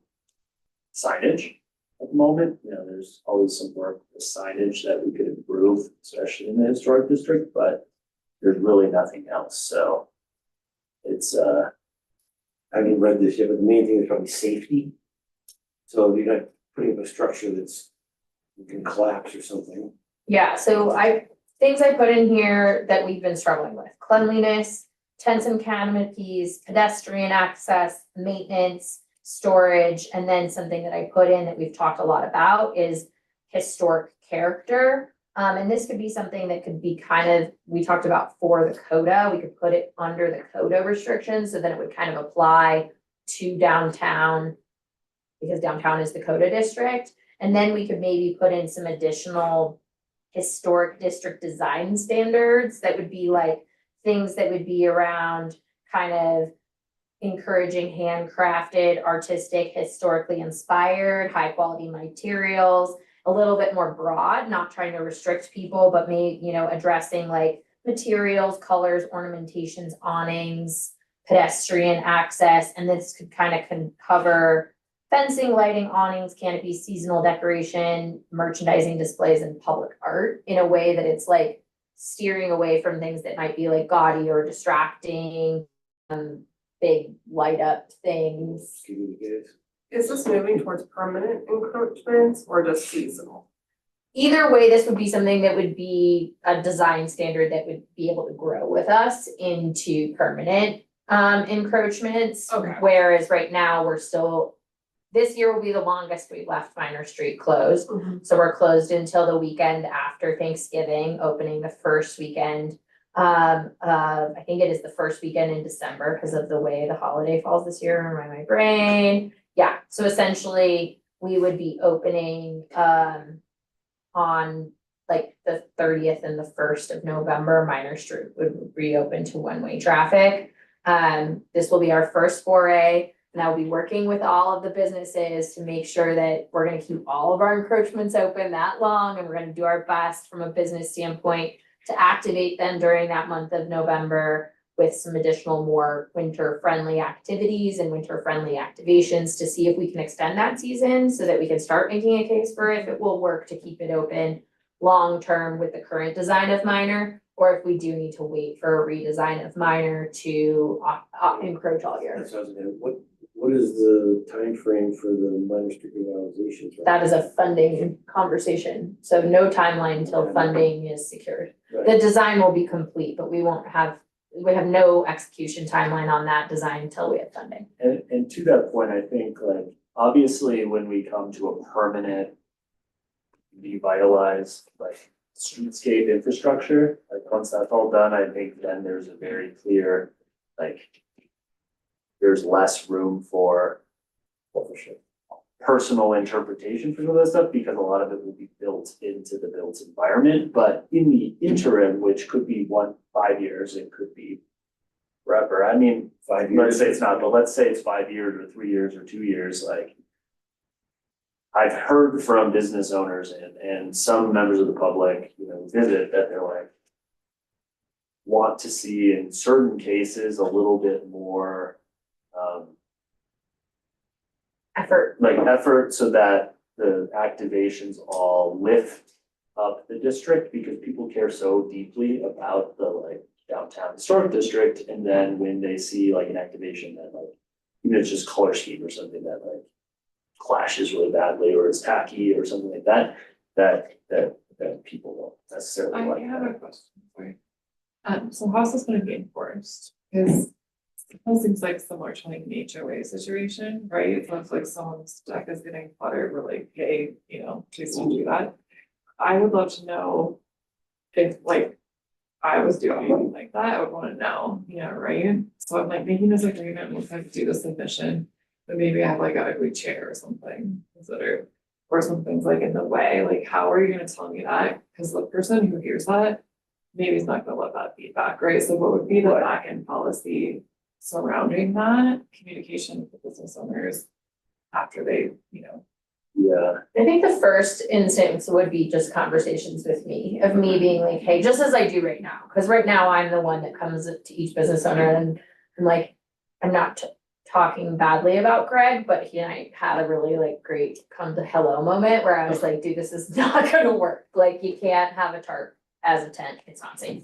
signage at the moment. You know, there's always some work with signage that we could improve, especially in the historic district, but there's really nothing else. So it's, I haven't read this yet, but the main thing is probably safety. So you're not putting up a structure that's, you can collapse or something. Yeah, so things I put in here that we've been struggling with: cleanliness, tents and canopies, pedestrian access, maintenance, storage, and then something that I put in that we've talked a lot about is historic character. And this could be something that could be kind of, we talked about for the CODA, we could put it under the CODA restrictions, so then it would kind of apply to downtown, because downtown is the CODA district. And then we could maybe put in some additional historic district design standards that would be like things that would be around kind of encouraging handcrafted, artistic, historically inspired, high quality materials, a little bit more broad, not trying to restrict people, but addressing like materials, colors, ornamentations, awnings, pedestrian access. And this could kind of cover fencing, lighting, awnings, canopies, seasonal decoration, merchandising displays, and public art in a way that it's like steering away from things that might be like gaudy or distracting, big light up things. Is this moving towards permanent encroachments or just seasonal? Either way, this would be something that would be a design standard that would be able to grow with us into permanent encroachments. Okay. Whereas right now, we're still, this year will be the longest we've left Minor Street closed. So we're closed until the weekend after Thanksgiving, opening the first weekend. I think it is the first weekend in December because of the way the holiday falls this year in my brain. Yeah, so essentially we would be opening on like the 30th and the 1st of November. Minor Street would reopen to one-way traffic. This will be our first foray. And I'll be working with all of the businesses to make sure that we're gonna keep all of our encroachments open that long, and we're gonna do our best from a business standpoint to activate them during that month of November with some additional more winter-friendly activities and winter-friendly activations to see if we can extend that season so that we can start making a case for if it will work to keep it open long-term with the current design of Minor, or if we do need to wait for a redesign of Minor to encroach all year. That sounds good. What is the time frame for the Minor Street revitalization? That is a funding conversation, so no timeline until funding is secured. The design will be complete, but we have no execution timeline on that design until we have funding. and to that point, I think like, obviously, when we come to a permanent revitalized like streetscape infrastructure, like once that's all done, I think then there's a very clear, like, there's less room for personal interpretation for some of that stuff, because a lot of it will be built into the built environment. But in the interim, which could be 5 years, it could be forever. I mean, 5 years, let's say it's not, but let's say it's 5 years or 3 years or 2 years, like. I've heard from business owners and some members of the public, visit that they're like, want to see in certain cases a little bit more effort so that the activations all lift up the district, because people care so deeply about the like downtown historic district. And then when they see like an activation that like, even if it's just color scheme or something that like clashes really badly or is tacky or something like that, that people won't necessarily like. I have a question for you. So how's this gonna be enforced? Cause it seems like similar to like an HOA situation, right? So if like someone's deck is getting cluttered, we're like, hey, you know, please don't do that. I would love to know if like I was doing anything like that, I would wanna know, right? So I'm like making this agreement, we'll kind of do the submission, but maybe I have like a ugly chair or something, consider. Or something's like in the way, like how are you gonna tell me that? Cause the person who hears that, maybe is not gonna love that feedback, right? So what would be the back end policy surrounding that communication with the business owners after they, Yeah, I think the first instance would be just conversations with me, of me being like, hey, just as I do right now, because right now I'm the one that comes to each business owner and I'm like, I'm not talking badly about Greg, but he and I had a really like great come to hello moment where I was like, dude, this is not gonna work. Like, you can't have a tarp as a tent, it's not safe.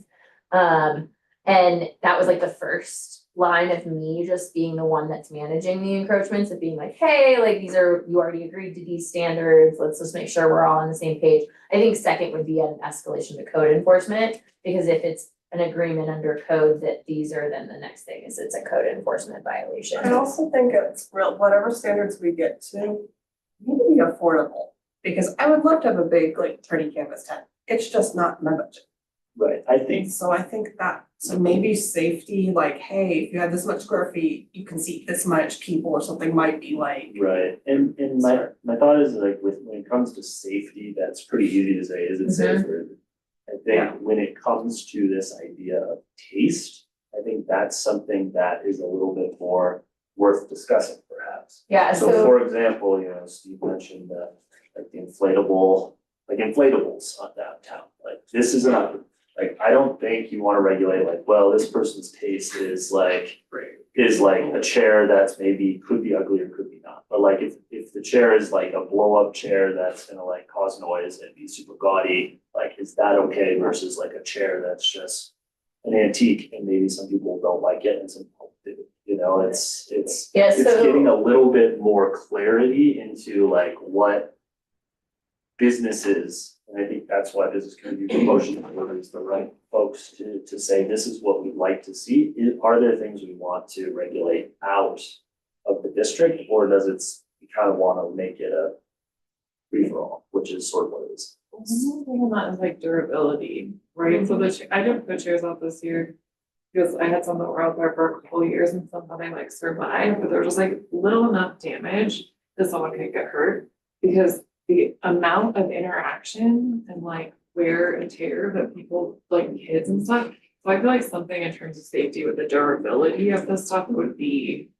And that was like the first line of me just being the one that's managing the encroachments, of being like, hey, like these are, you already agreed to these standards, let's just make sure we're all on the same page. I think second would be an escalation to code enforcement, because if it's an agreement under code that these are, then the next thing is it's a code enforcement violation. I also think it's real, whatever standards we get to, need to be affordable. Because I would love to have a big like 30 canvas tent. It's just not in my budget. right, I think, So I think that, so maybe safety, like, hey, if you have this much square feet, you can seat this much people or something might be like. right, and my thought is like when it comes to safety, that's pretty easy to say, is it safer? I think when it comes to this idea of taste, I think that's something that is a little bit more worth discussing perhaps. Yeah, So so, for example, Steve mentioned like the inflatables on downtown, like this is not, like, I don't think you wanna regulate like, well, this person's taste is like a chair that's maybe could be ugly or could be not. But like if the chair is like a blow up chair that's gonna like cause noise and be super gaudy, like is that okay versus like a chair that's just an antique and maybe some people don't like it and some people do, it's yeah, it's so. getting a little bit more clarity into like what businesses, and I think that's why business community promotion is the right folks to say, this is what we'd like to see. Are there things we want to regulate out of the district, or does we kind of want to make it a free for all, which is sort of what it is. One thing on that is like durability, right? So I didn't put chairs out this year because I had some that were out there for a couple of years and some that I like survived, but there was just like little enough damage that someone could get hurt because the amount of interaction and like wear and tear that people, like kids and stuff. So I feel like something in terms of safety with the durability of this stuff would be.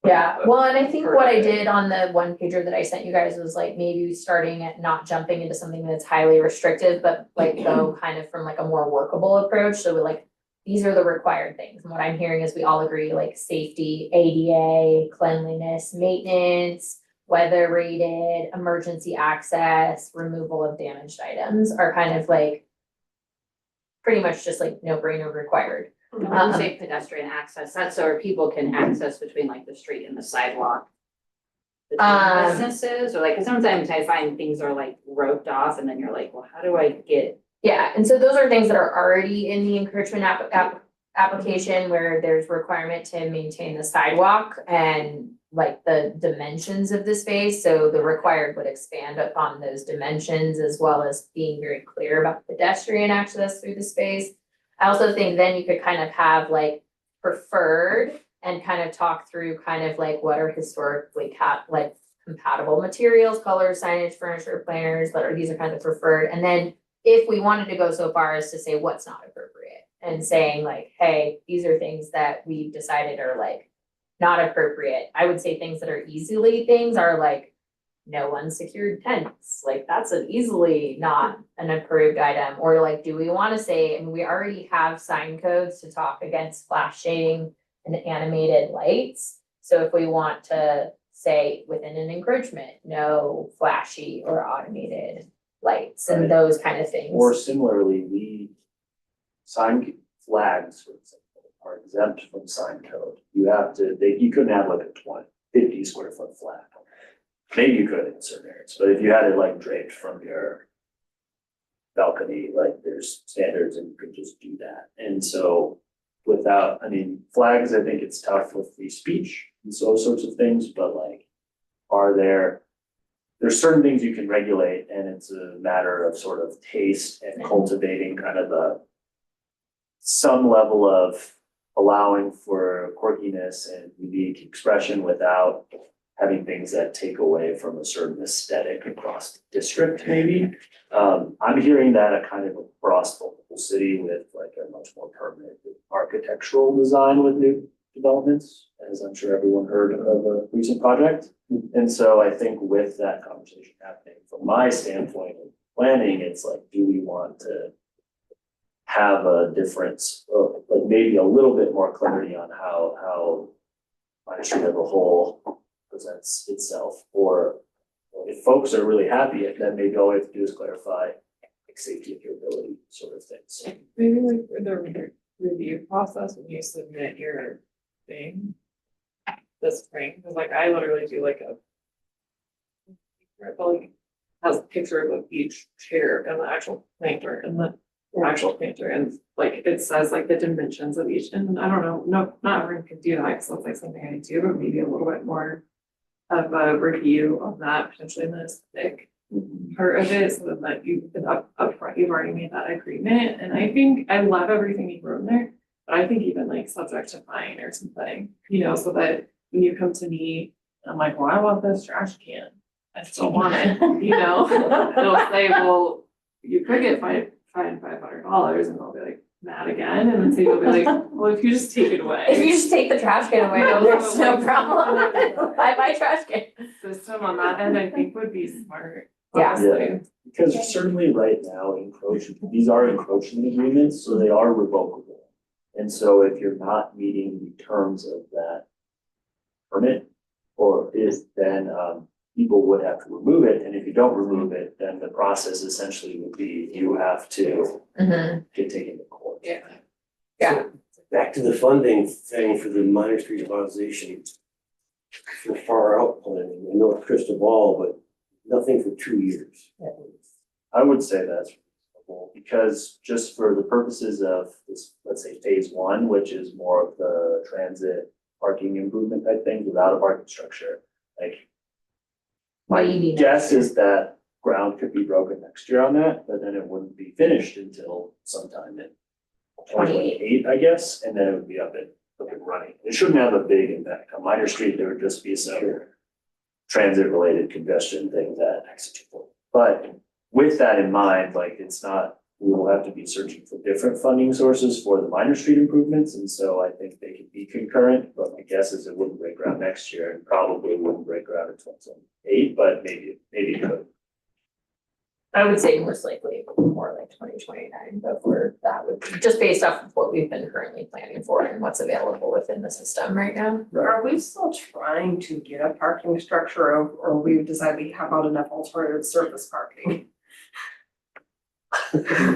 Yeah, well, and I think what I did on the one pager that I sent you guys was like maybe starting at not jumping into something that's highly restrictive, but like go kind of from like a more workable approach. So like, these are the required things. And what I'm hearing is we all agree, like safety, ADA, cleanliness, maintenance, weather rated, emergency access, removal of damaged items are kind of like pretty much just like no brainer required. When you say pedestrian access, that's so people can access between like the street and the sidewalk. Between businesses, or like, 'cause sometimes I find things are like roped off and then you're like, well, how do I get? Yeah, and so those are things that are already in the encroachment application where there's requirement to maintain the sidewalk and like the dimensions of the space. So the required would expand upon those dimensions as well as being very clear about pedestrian access through the space. I also think then you could kind of have like preferred and kind of talk through kind of like what are historically compatible materials, colors, signage, furniture, planners, these are kind of preferred. And then if we wanted to go so far as to say what's not appropriate and saying like, hey, these are things that we've decided are like not appropriate. I would say things that are easily things are like no unsecured tents, like that's an easily not an approved item. Or like, do we want to say, and we already have sign codes to talk against flashing and animated lights. So if we want to say within an encroachment, no flashy or automated lights and Right. those kind of things. Or similarly, sign flags, for example, are exempt from sign code. You couldn't have like a 50 square foot flag. Maybe you could in certain areas, but if you had it like draped from your balcony, like there's standards and you could just do that. And so without, I mean, flags, I think it's tough with free speech and so sorts of things, but like, there's certain things you can regulate, and it's a matter of sort of taste and cultivating kind of some level of allowing for quirkiness and unique expression without having things that take away from a certain aesthetic across the district, maybe. I'm hearing that kind of across the whole city with like a much more permanent architectural design with new developments, as I'm sure everyone heard of a recent project. And so I think with that conversation happening, from my standpoint of planning, it's like, do we want to have a difference, or like maybe a little bit more clarity on how Minor Street as a whole presents itself? Or if folks are really happy, then maybe all we have to do is clarify like safety and durability sort of things. Maybe like for the review process, when you submit your thing this spring, because like I literally do like has a picture of each chair and the actual planter and the actual planter, and like it says like the dimensions of each, and I don't know, no, not everyone can do that, because that's like something I do, but maybe a little bit more of a review of that, potentially in the aesthetic part of it, so that you've been upfront, you've already made that agreement. And I think I love everything you wrote in there, but I think even like subject to fine or something, you know, so that when you come to me, I'm like, well, I want this trash can, I still want it, you know. They'll say, well, you could get fined $500, and they'll be like mad again, and then so you'll be like, well, if you just take it away. If you just take the trash can away, there's no problem. Buy my trash can. System on that end, I think would be smart. Yeah. honestly. Because certainly right now, these are encroachment agreements, so they are revocable. And so if you're not meeting the terms of that permit, then people would have to remove it, and if you don't remove it, then the process essentially would be you have to get taken to court. Yeah. Yeah. Back to the funding thing for the Minor Street revitalization. For far out planning, I know it's crystal ball, but nothing for 2 years. I would say that's reasonable, because just for the purposes of this, let's say phase one, which is more of the transit parking improvement type thing without a parking structure, like What you need. guess is that ground could be broken next year on that, but then it wouldn't be finished until sometime in 2028, I guess, and then it would be up and running. It shouldn't have a big impact on Minor Street. There would just be some transit related congestion things at exit 240. But with that in mind, like we will have to be searching for different funding sources for the Minor Street improvements, and so I think they could be concurrent, but my guess is it wouldn't break ground next year and probably wouldn't break ground in 2028, but maybe it could. I would say most likely more like 2029, before that would be, just based off of what we've been currently planning for and what's available within the system right now. Are we still trying to get a parking structure, or we've decided we have not enough alternative surface parking?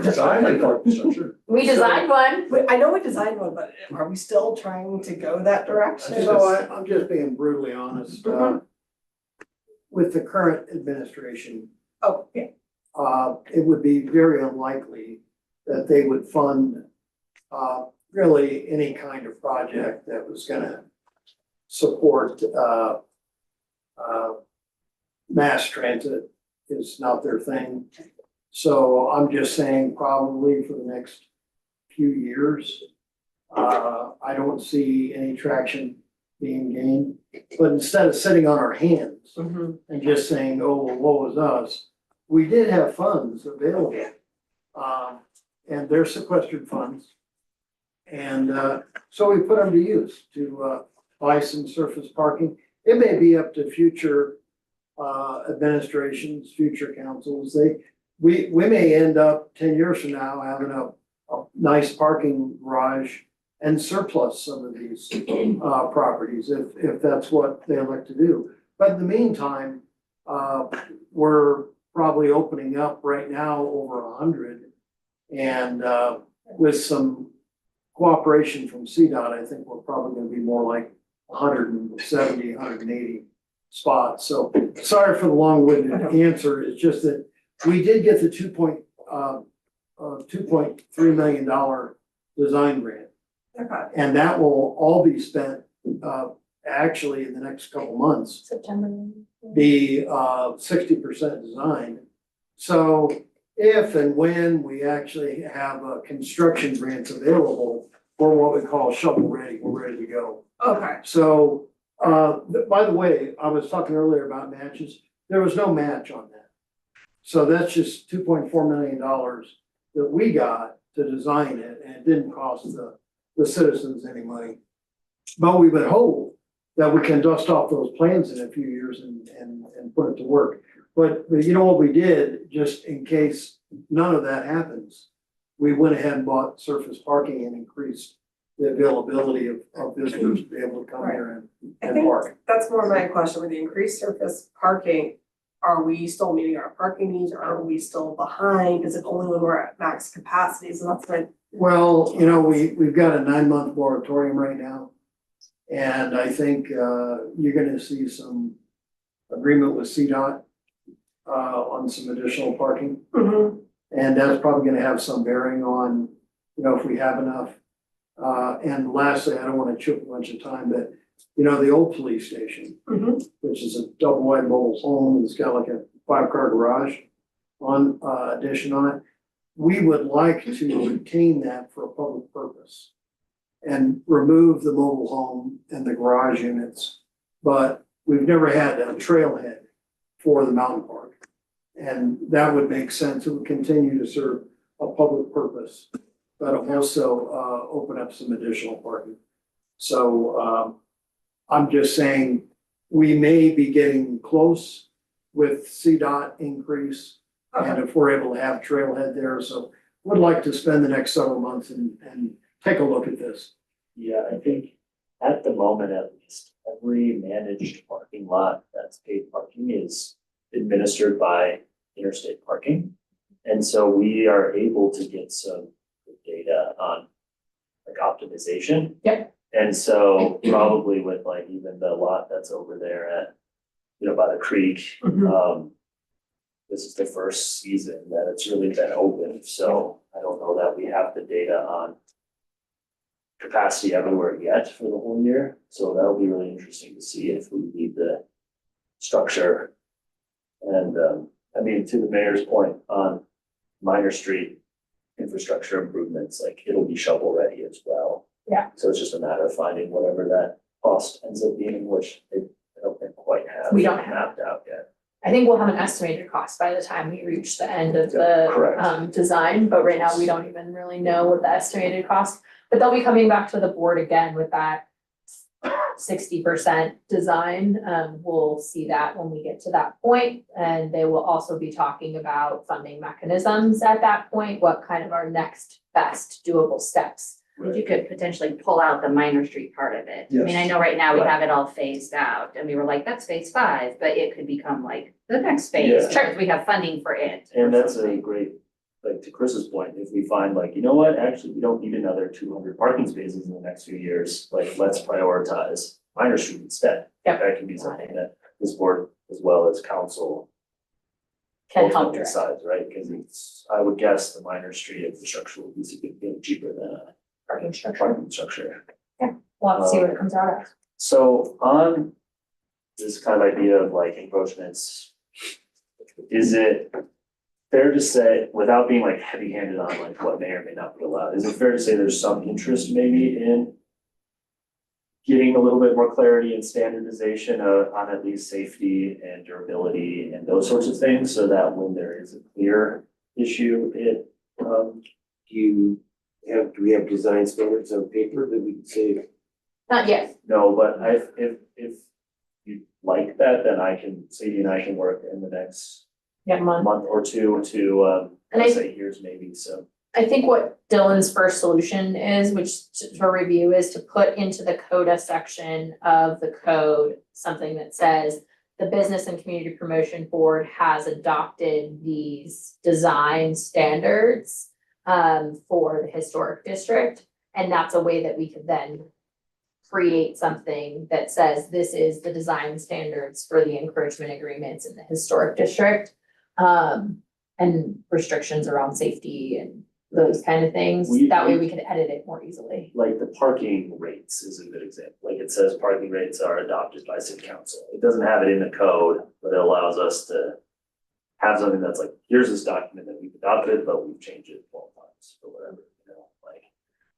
Design a parking structure. We designed one. I know we designed one, but are we still trying to go that direction? So I'm just being brutally honest, with the current administration, Oh, yeah. it would be very unlikely that they would fund really any kind of project that was gonna support mass transit is not their thing. So I'm just saying probably for the next few years, I don't see any traction being gained. But instead of sitting on our hands and just saying, oh, well, woe is us, we did have funds available. And they're sequestered funds. And so we put them to use to buy some surface parking. It may be up to future administrations, future councils. We may end up 10 years from now having a nice parking garage and surplus some of these properties if that's what they elect to do. But in the meantime, we're probably opening up right now over 100, and with some cooperation from CDOT, I think we're probably gonna be more like 170, 180 spots. So sorry for the long-winded answer. It's just that we did get the $2.3 million design grant. Okay. And that will all be spent, actually in the next couple months, September. be 60% design. So if and when we actually have construction grants available for what we call shovel ready, we're ready to go. Okay. So, by the way, I was talking earlier about matches, there was no match on that. So that's just $2.4 million that we got to design it, and it didn't cost the citizens any money. But we would hope that we can dust off those plans in a few years and put it to work. But you know what we did, just in case none of that happens, we went ahead and bought surface parking and increased the availability of visitors to be able to come here I and think park. that's more my question with the increased surface parking. Are we still meeting our parking needs or are we still behind? Is it only when we're at max capacity? So that's like, Well, you know, we've got a 9-month moratorium right now. And I think, you're gonna see some agreement with CDOT, on some additional parking. And that's probably gonna have some bearing on, you know, if we have enough. And lastly, I don't wanna choke a bunch of time, but, you know, the old police station, which is a double wide mobile home, it's got like a 5-car garage on, addition on it. We would like to retain that for a public purpose and remove the mobile home and the garage units. But we've never had a trailhead for the mountain park. And that would make sense. It would continue to serve a public purpose, but also, open up some additional parking. So, I'm just saying, we may be getting close with CDOT increase. And if we're able to have trailhead there, so would like to spend the next several months and take a look at this. Yeah, I think at the moment at least, every managed parking lot that's paid parking is administered by Interstate Parking. And so we are able to get some good data on like optimization. Yep. And so probably with like even the lot that's over there at, you know, by the creek, this is the first season that it's really been open, so I don't know that we have the data on capacity everywhere yet for the whole year, so that'll be really interesting to see if we need the structure. And, I mean, to the mayor's point on Minor Street infrastructure improvements, like it'll be shovel ready as well. Yeah. So it's just a matter of finding whatever that cost ends up being, which I don't think quite have We don't have. mapped out yet. I think we'll have an estimated cost by the time we reach the end of the Correct. design, but right now we don't even really know what the estimated cost. But they'll be coming back to the board again with that 60% design. We'll see that when we get to that point, and they will also be talking about funding mechanisms at that point, what kind of our next best doable steps. You could potentially pull out the Minor Street part of it. I mean, I know right now we have it all phased out and we were like, that's phase 5, but it could become like the next phase. Yeah. Sure, we have funding for it. or And that's a something. great, like to Chris's point, if we find like, you know what, actually, we don't need another 200 parking spaces in the next few years, like, let's prioritize Minor Street instead. Yep. That can be something that this board as well as council Can help ultimately direct. decides, right? Because it's, I would guess the Minor Street infrastructure will be significantly cheaper than a Parking structure. parking structure. We'll have to see what it comes out as. So on this kind of idea of like encroachments, is it fair to say, without being like heavy-handed on like what may or may not be allowed, is it fair to say there's some interest maybe in getting a little bit more clarity and standardization on at least safety and durability and those sorts of things, so that when there is a clear issue, it Do we have design standards on paper that we can say? Not yet. no, but if you like that, then I can, Sadie and I can work in the next Yeah, month. month or two to, And let's I- say years maybe, so. I think what Dylan's first solution is, which for review, is to put into the CODA section of the code, something that says the Business and Community Promotion Board has adopted these design standards for the historic district. And that's a way that we could then create something that says this is the design standards for the encouragement agreements in the historic district. And restrictions around safety and those kind of things. We- That way we could edit it more easily. Like the parking rates is a good example, like it says parking rates are adopted by city council. It doesn't have it in the code, but it allows us to have something that's like, here's this document that we've adopted, but we've changed it 12 times or whatever, you know, like.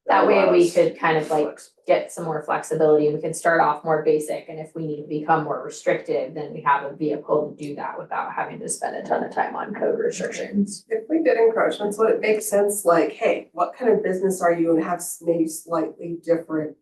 That way we allows could kind of like flex- get some more flexibility. We can start off more basic, and if we need to become more restrictive, then we have a vehicle to do that without having to spend a ton of time on code restrictions. If we did encroachments, would it make sense, like, hey, what kind of business are you and have maybe slightly different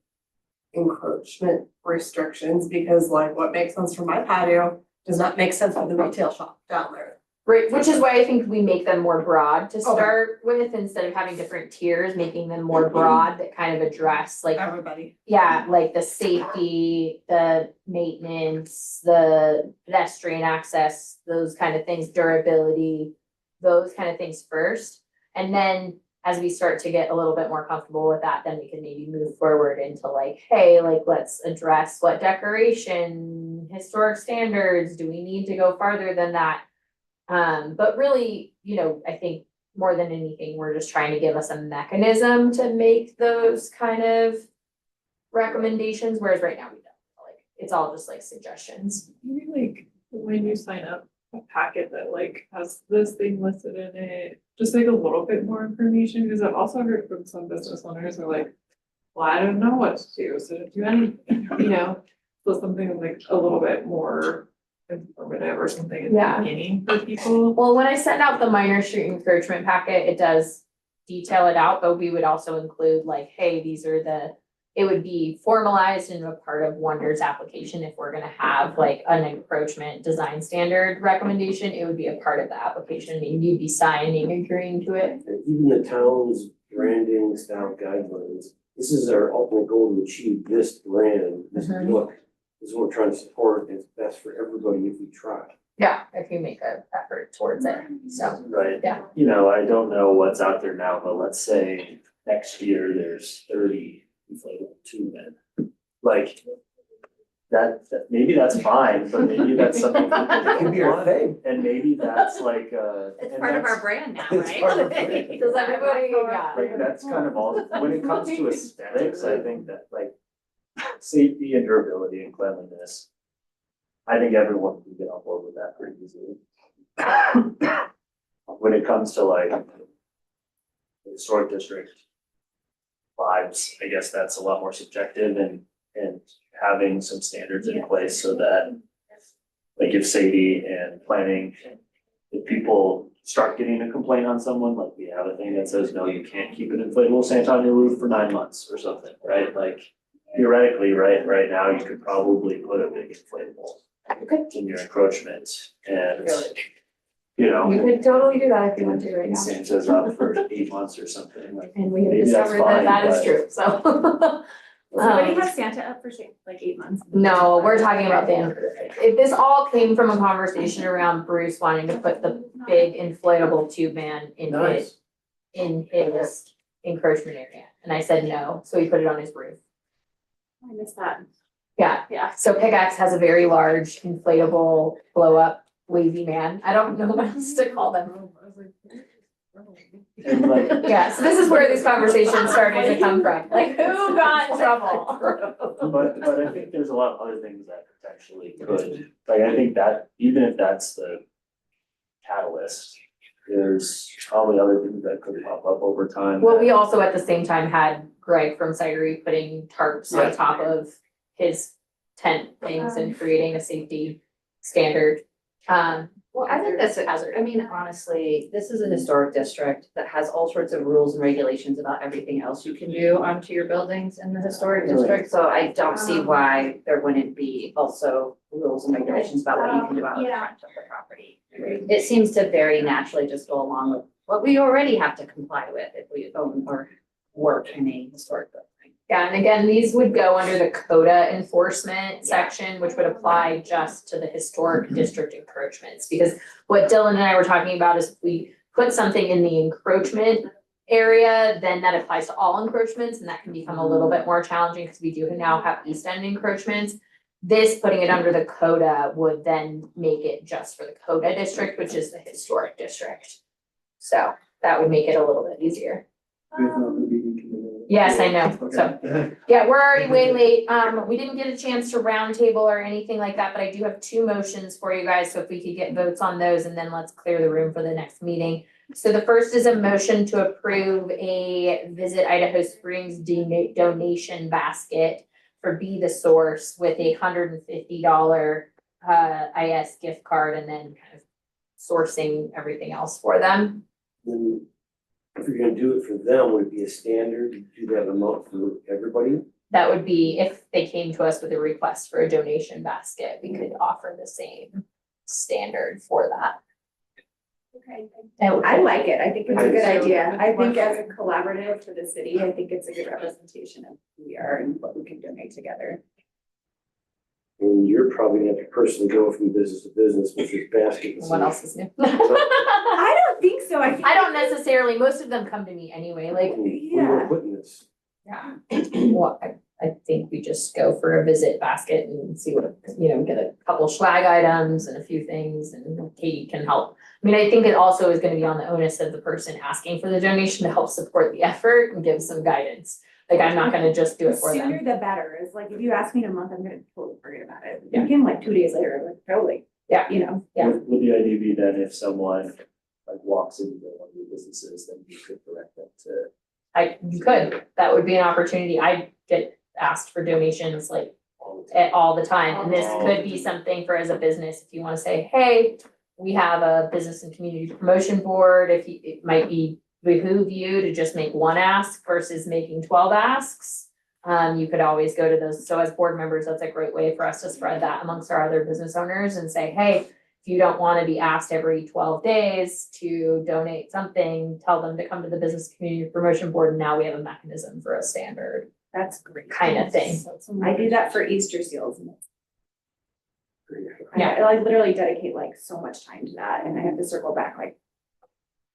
encroachment restrictions? Because like what makes sense for my patio does not make sense for the retail shop down there. Right, which is why I think we make them more broad to start with, instead of having different tiers, making them more broad that kind of address like, Everybody. yeah, like the safety, the maintenance, the pedestrian access, those kind of things, durability, those kind of things first. And then as we start to get a little bit more comfortable with that, then we can maybe move forward into like, hey, like, let's address what decoration, historic standards, do we need to go farther than that? But really, you know, I think more than anything, we're just trying to give us a mechanism to make those kind of recommendations, whereas right now we don't, like, it's all just like suggestions. Maybe like when you sign up, a packet that like has this thing listed in it, just like a little bit more information, because I've also heard from some business owners who are like, well, I don't know what to do, so to do anything, you know? So something like a little bit more informative or something in the Yeah. beginning for people. Well, when I send out the minor street encouragement packet, it does detail it out, but we would also include like, hey, these are it would be formalized in a part of Wonder's application. If we're gonna have like an encroachment design standard recommendation, it would be a part of the application, and you'd be signing, agreeing to it. Even the town's branding style guidelines, this is our ultimate goal to achieve this brand, this Mhm. look. This is what we're trying to support, and it's best for everybody if we try. Yeah, if you make an effort towards it, so. Right. Yeah. You know, I don't know what's out there now, but let's say next year there's 30 inflatable tube men. Like, that maybe that's fine, but maybe that's something. It can be our thing. And maybe that's like, It's and part of our that's- brand now, It's right? part of it. Does everybody, yeah. Like, that's kind of all, when it comes to aesthetics, I think that like safety and durability and cleanliness, I think everyone can get on board with that pretty easily. When it comes to like the historic district vibes, I guess that's a lot more subjective and having some standards in place so that like if Sadie and planning, if people start getting a complaint on someone, like we have a thing that says, no, you can't keep an inflatable Santa on your roof for 9 months or something, right? Like theoretically, right now, you could probably put a big inflatable in your encroachment and, you know, You could totally do that if you want to right now. Santa's up for 8 months or something, like. And we have Maybe that's discovered that fine, that is but- true, so. Somebody Um, has Santa up for like 8 months. No, we're talking about this all came from a conversation around Bruce wanting to put the big inflatable tube man in his encroachment area. And I said no, so he put it on his roof. I missed that. Yeah, Yeah. so Pickaxe has a very large inflatable blow up wavy man. I don't know what else to call them. And like, Yeah, so this is where these conversations started to come from, like who got in trouble? but I think there's a lot of other things that potentially could, like, I think that even if that's the catalyst, there's probably other things that could pop up over time. Well, that- we also at the same time had Greg from Cidery putting tarps on Yeah. top of his tent things and creating a safety standard. Well, I think that's, I mean, honestly, this is a historic district that has all sorts of rules and regulations about everything else you can do onto your buildings in the historic district. So I don't see why there wouldn't be also rules and regulations about what you can do out the front of the property. It seems to very naturally just go along with what we already have to comply with if we own or work in a historic building. Yeah, and again, these would go under the CODA enforcement section, which would apply just to the historic district encroachments. Because what Dylan and I were talking about is if we put something in the encroachment area, then that applies to all encroachments, and that can become a little bit more challenging because we do now have east end encroachments. This, putting it under the CODA would then make it just for the CODA district, which is the historic district. So that would make it a little bit easier. We have another meeting coming up. Yes, I know, so. Okay. Yeah, we're already way late. We didn't get a chance to roundtable or anything like that, but I do have 2 motions for you guys, so if we could get votes on those and then let's clear the room for the next meeting. So the first is a motion to approve a Visit Idaho Springs donation basket for Be the Source with a $150 IS gift card and then kind of sourcing everything else for them. Then, if you're gonna do it for them, would it be a standard, to do that amount for everybody? That would be if they came to us with a request for a donation basket, we could offer the same standard for that. Okay. That would- I like it. I think it's a good I do. idea. I think as a collaborative for the city, I think it's a good representation of who we are and what we can donate together. And you're probably gonna have to personally go from business to business with your basket. and What say, else is new? I don't think so. I think. I don't necessarily, most of them come to me anyway, like, We Yeah. were putting this. yeah. Well, I think we just go for a visit basket and see what, get a couple swag items and a few things and Katie can help. I mean, I think it also is gonna be on the onus of the person asking for the donation to help support the effort and give some guidance. Like, I'm not gonna just do The it for sooner them. the better. Is like, if you ask me in a month, I'm gonna totally forget about it. Yeah. Again, like 2 days later, like totally. Yeah. You know, Yeah. Would the idea be that if someone like walks into one of your businesses, then you could direct them to? You could, that would be an opportunity. I get asked for donations like all the time, and this could be something for as a business, if you wanna say, hey, we have a business and community promotion board, it might behoove you to just make 1 ask versus making 12 asks. You could always go to those, so as board members, that's a great way for us to spread that amongst our other business owners and say, hey, if you don't wanna be asked every 12 days to donate something, tell them to come to the business community promotion board, and now we have a mechanism for a standard that's great. kind of thing. I do that for Easter seals and it's. Yeah. I like literally dedicate like so much time to that and I have to circle back like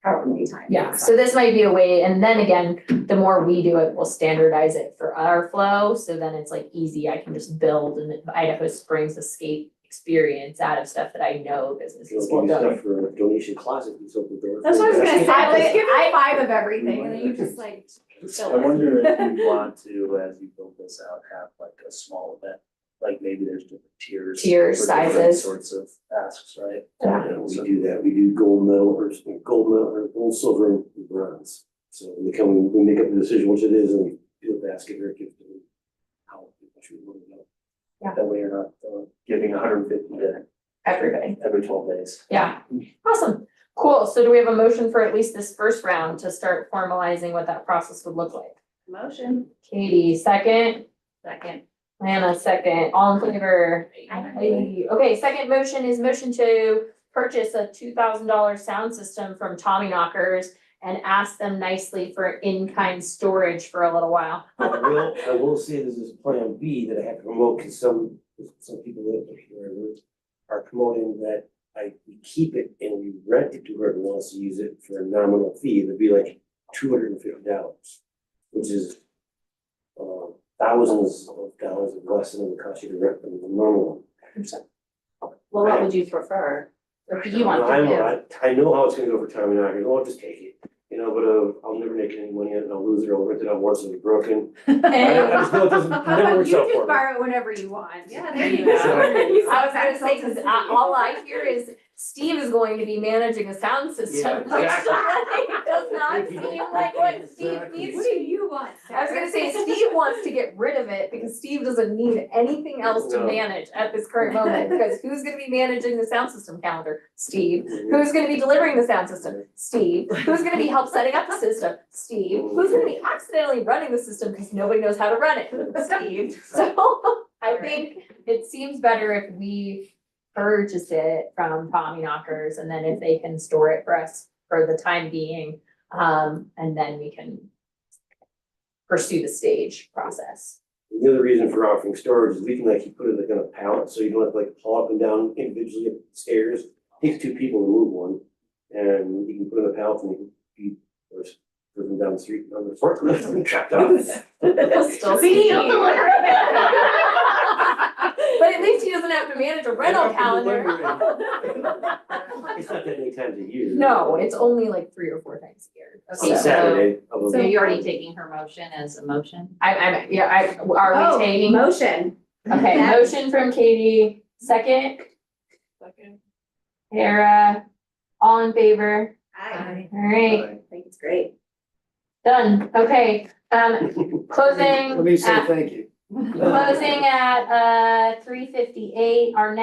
however many times. Yeah, so this might be a way, and then again, the more we do it, we'll standardize it for our flow, so then it's like easy, I can just build an Idaho Springs escape experience out of stuff that I know businesses will Give you donate. stuff for a donation closet, you open the door. That's what I was gonna say, Exactly. like, give me 5 of everything and then you just like. I wonder if you want to, as you build this out, have like a small event, like maybe there's different tiers. Tiers, for different sizes. Sorts of asks, right? Yeah, we do that, we do gold medal or gold, silver and bronze. So we make up the decision which it is and we do a basket or a gift. And how much we want to know. That way you're not giving 150 to Everybody, every 12 days. yeah, awesome, cool, so do we have a motion for at least this first round to start formalizing what that process would look like? Motion. Katie, second, Second. Lana, second, all in favor? Aye. Okay, second motion is motion to purchase a $2,000 sound system from Tommy Knockers and ask them nicely for in-kind storage for a little while. I will say this is plan B that I have to promote, because some people that are promoting that we keep it and we rent it to whoever wants to use it for a nominal fee. It'd be like $250, which is thousands of dollars less than it would cost you to rent them the normal one. Well, what would you prefer? What do you want to do? I know how it's gonna go for Tommy Knockers, I'll just take it, but I'll never make any money on it, I'll lose it, I'll rent it out once it'll be broken. I just know it doesn't, it never You works out for just me. borrow it whenever you want. Yeah, there you go. I I was gonna say, cause all I hear is Steve is going to be managing a sound system. Yeah, exactly. It does not seem like what Steve needs What to. do you want? I was gonna say, Steve wants to get rid of it because Steve doesn't need anything else to No. manage at this current moment, because who's gonna be managing the sound system calendar? Steve. Who's gonna be delivering the sound system? Steve. Who's gonna be help setting up the system? Steve. Who's gonna be accidentally running the system because nobody knows how to run it? Steve. So I think it seems better if we purchase it from Tommy Knockers, and then if they can store it for us for the time being, and then we can pursue the stage process. The other reason for offering storage is we can you put it like on a pallet, so you don't have to haul up and down individually up the stairs. It takes 2 people to move one, and you can put it in a pallet and you can be, or driven down the street on the forklift and trapped off. Still See? But at least he doesn't have to manage a rental calendar. It's not that many times a year. No, it's only like 3 or 4 times a year. Okay, On So, Saturday. of a So week. you're already taking her motion as a motion? are Oh, we taking? motion. Okay, motion from Katie, second, Second. Tara, all in favor? Hi. All right, Bye. I think it's great. done. Okay, closing Let me say at, thank you. closing at 3:58. Our next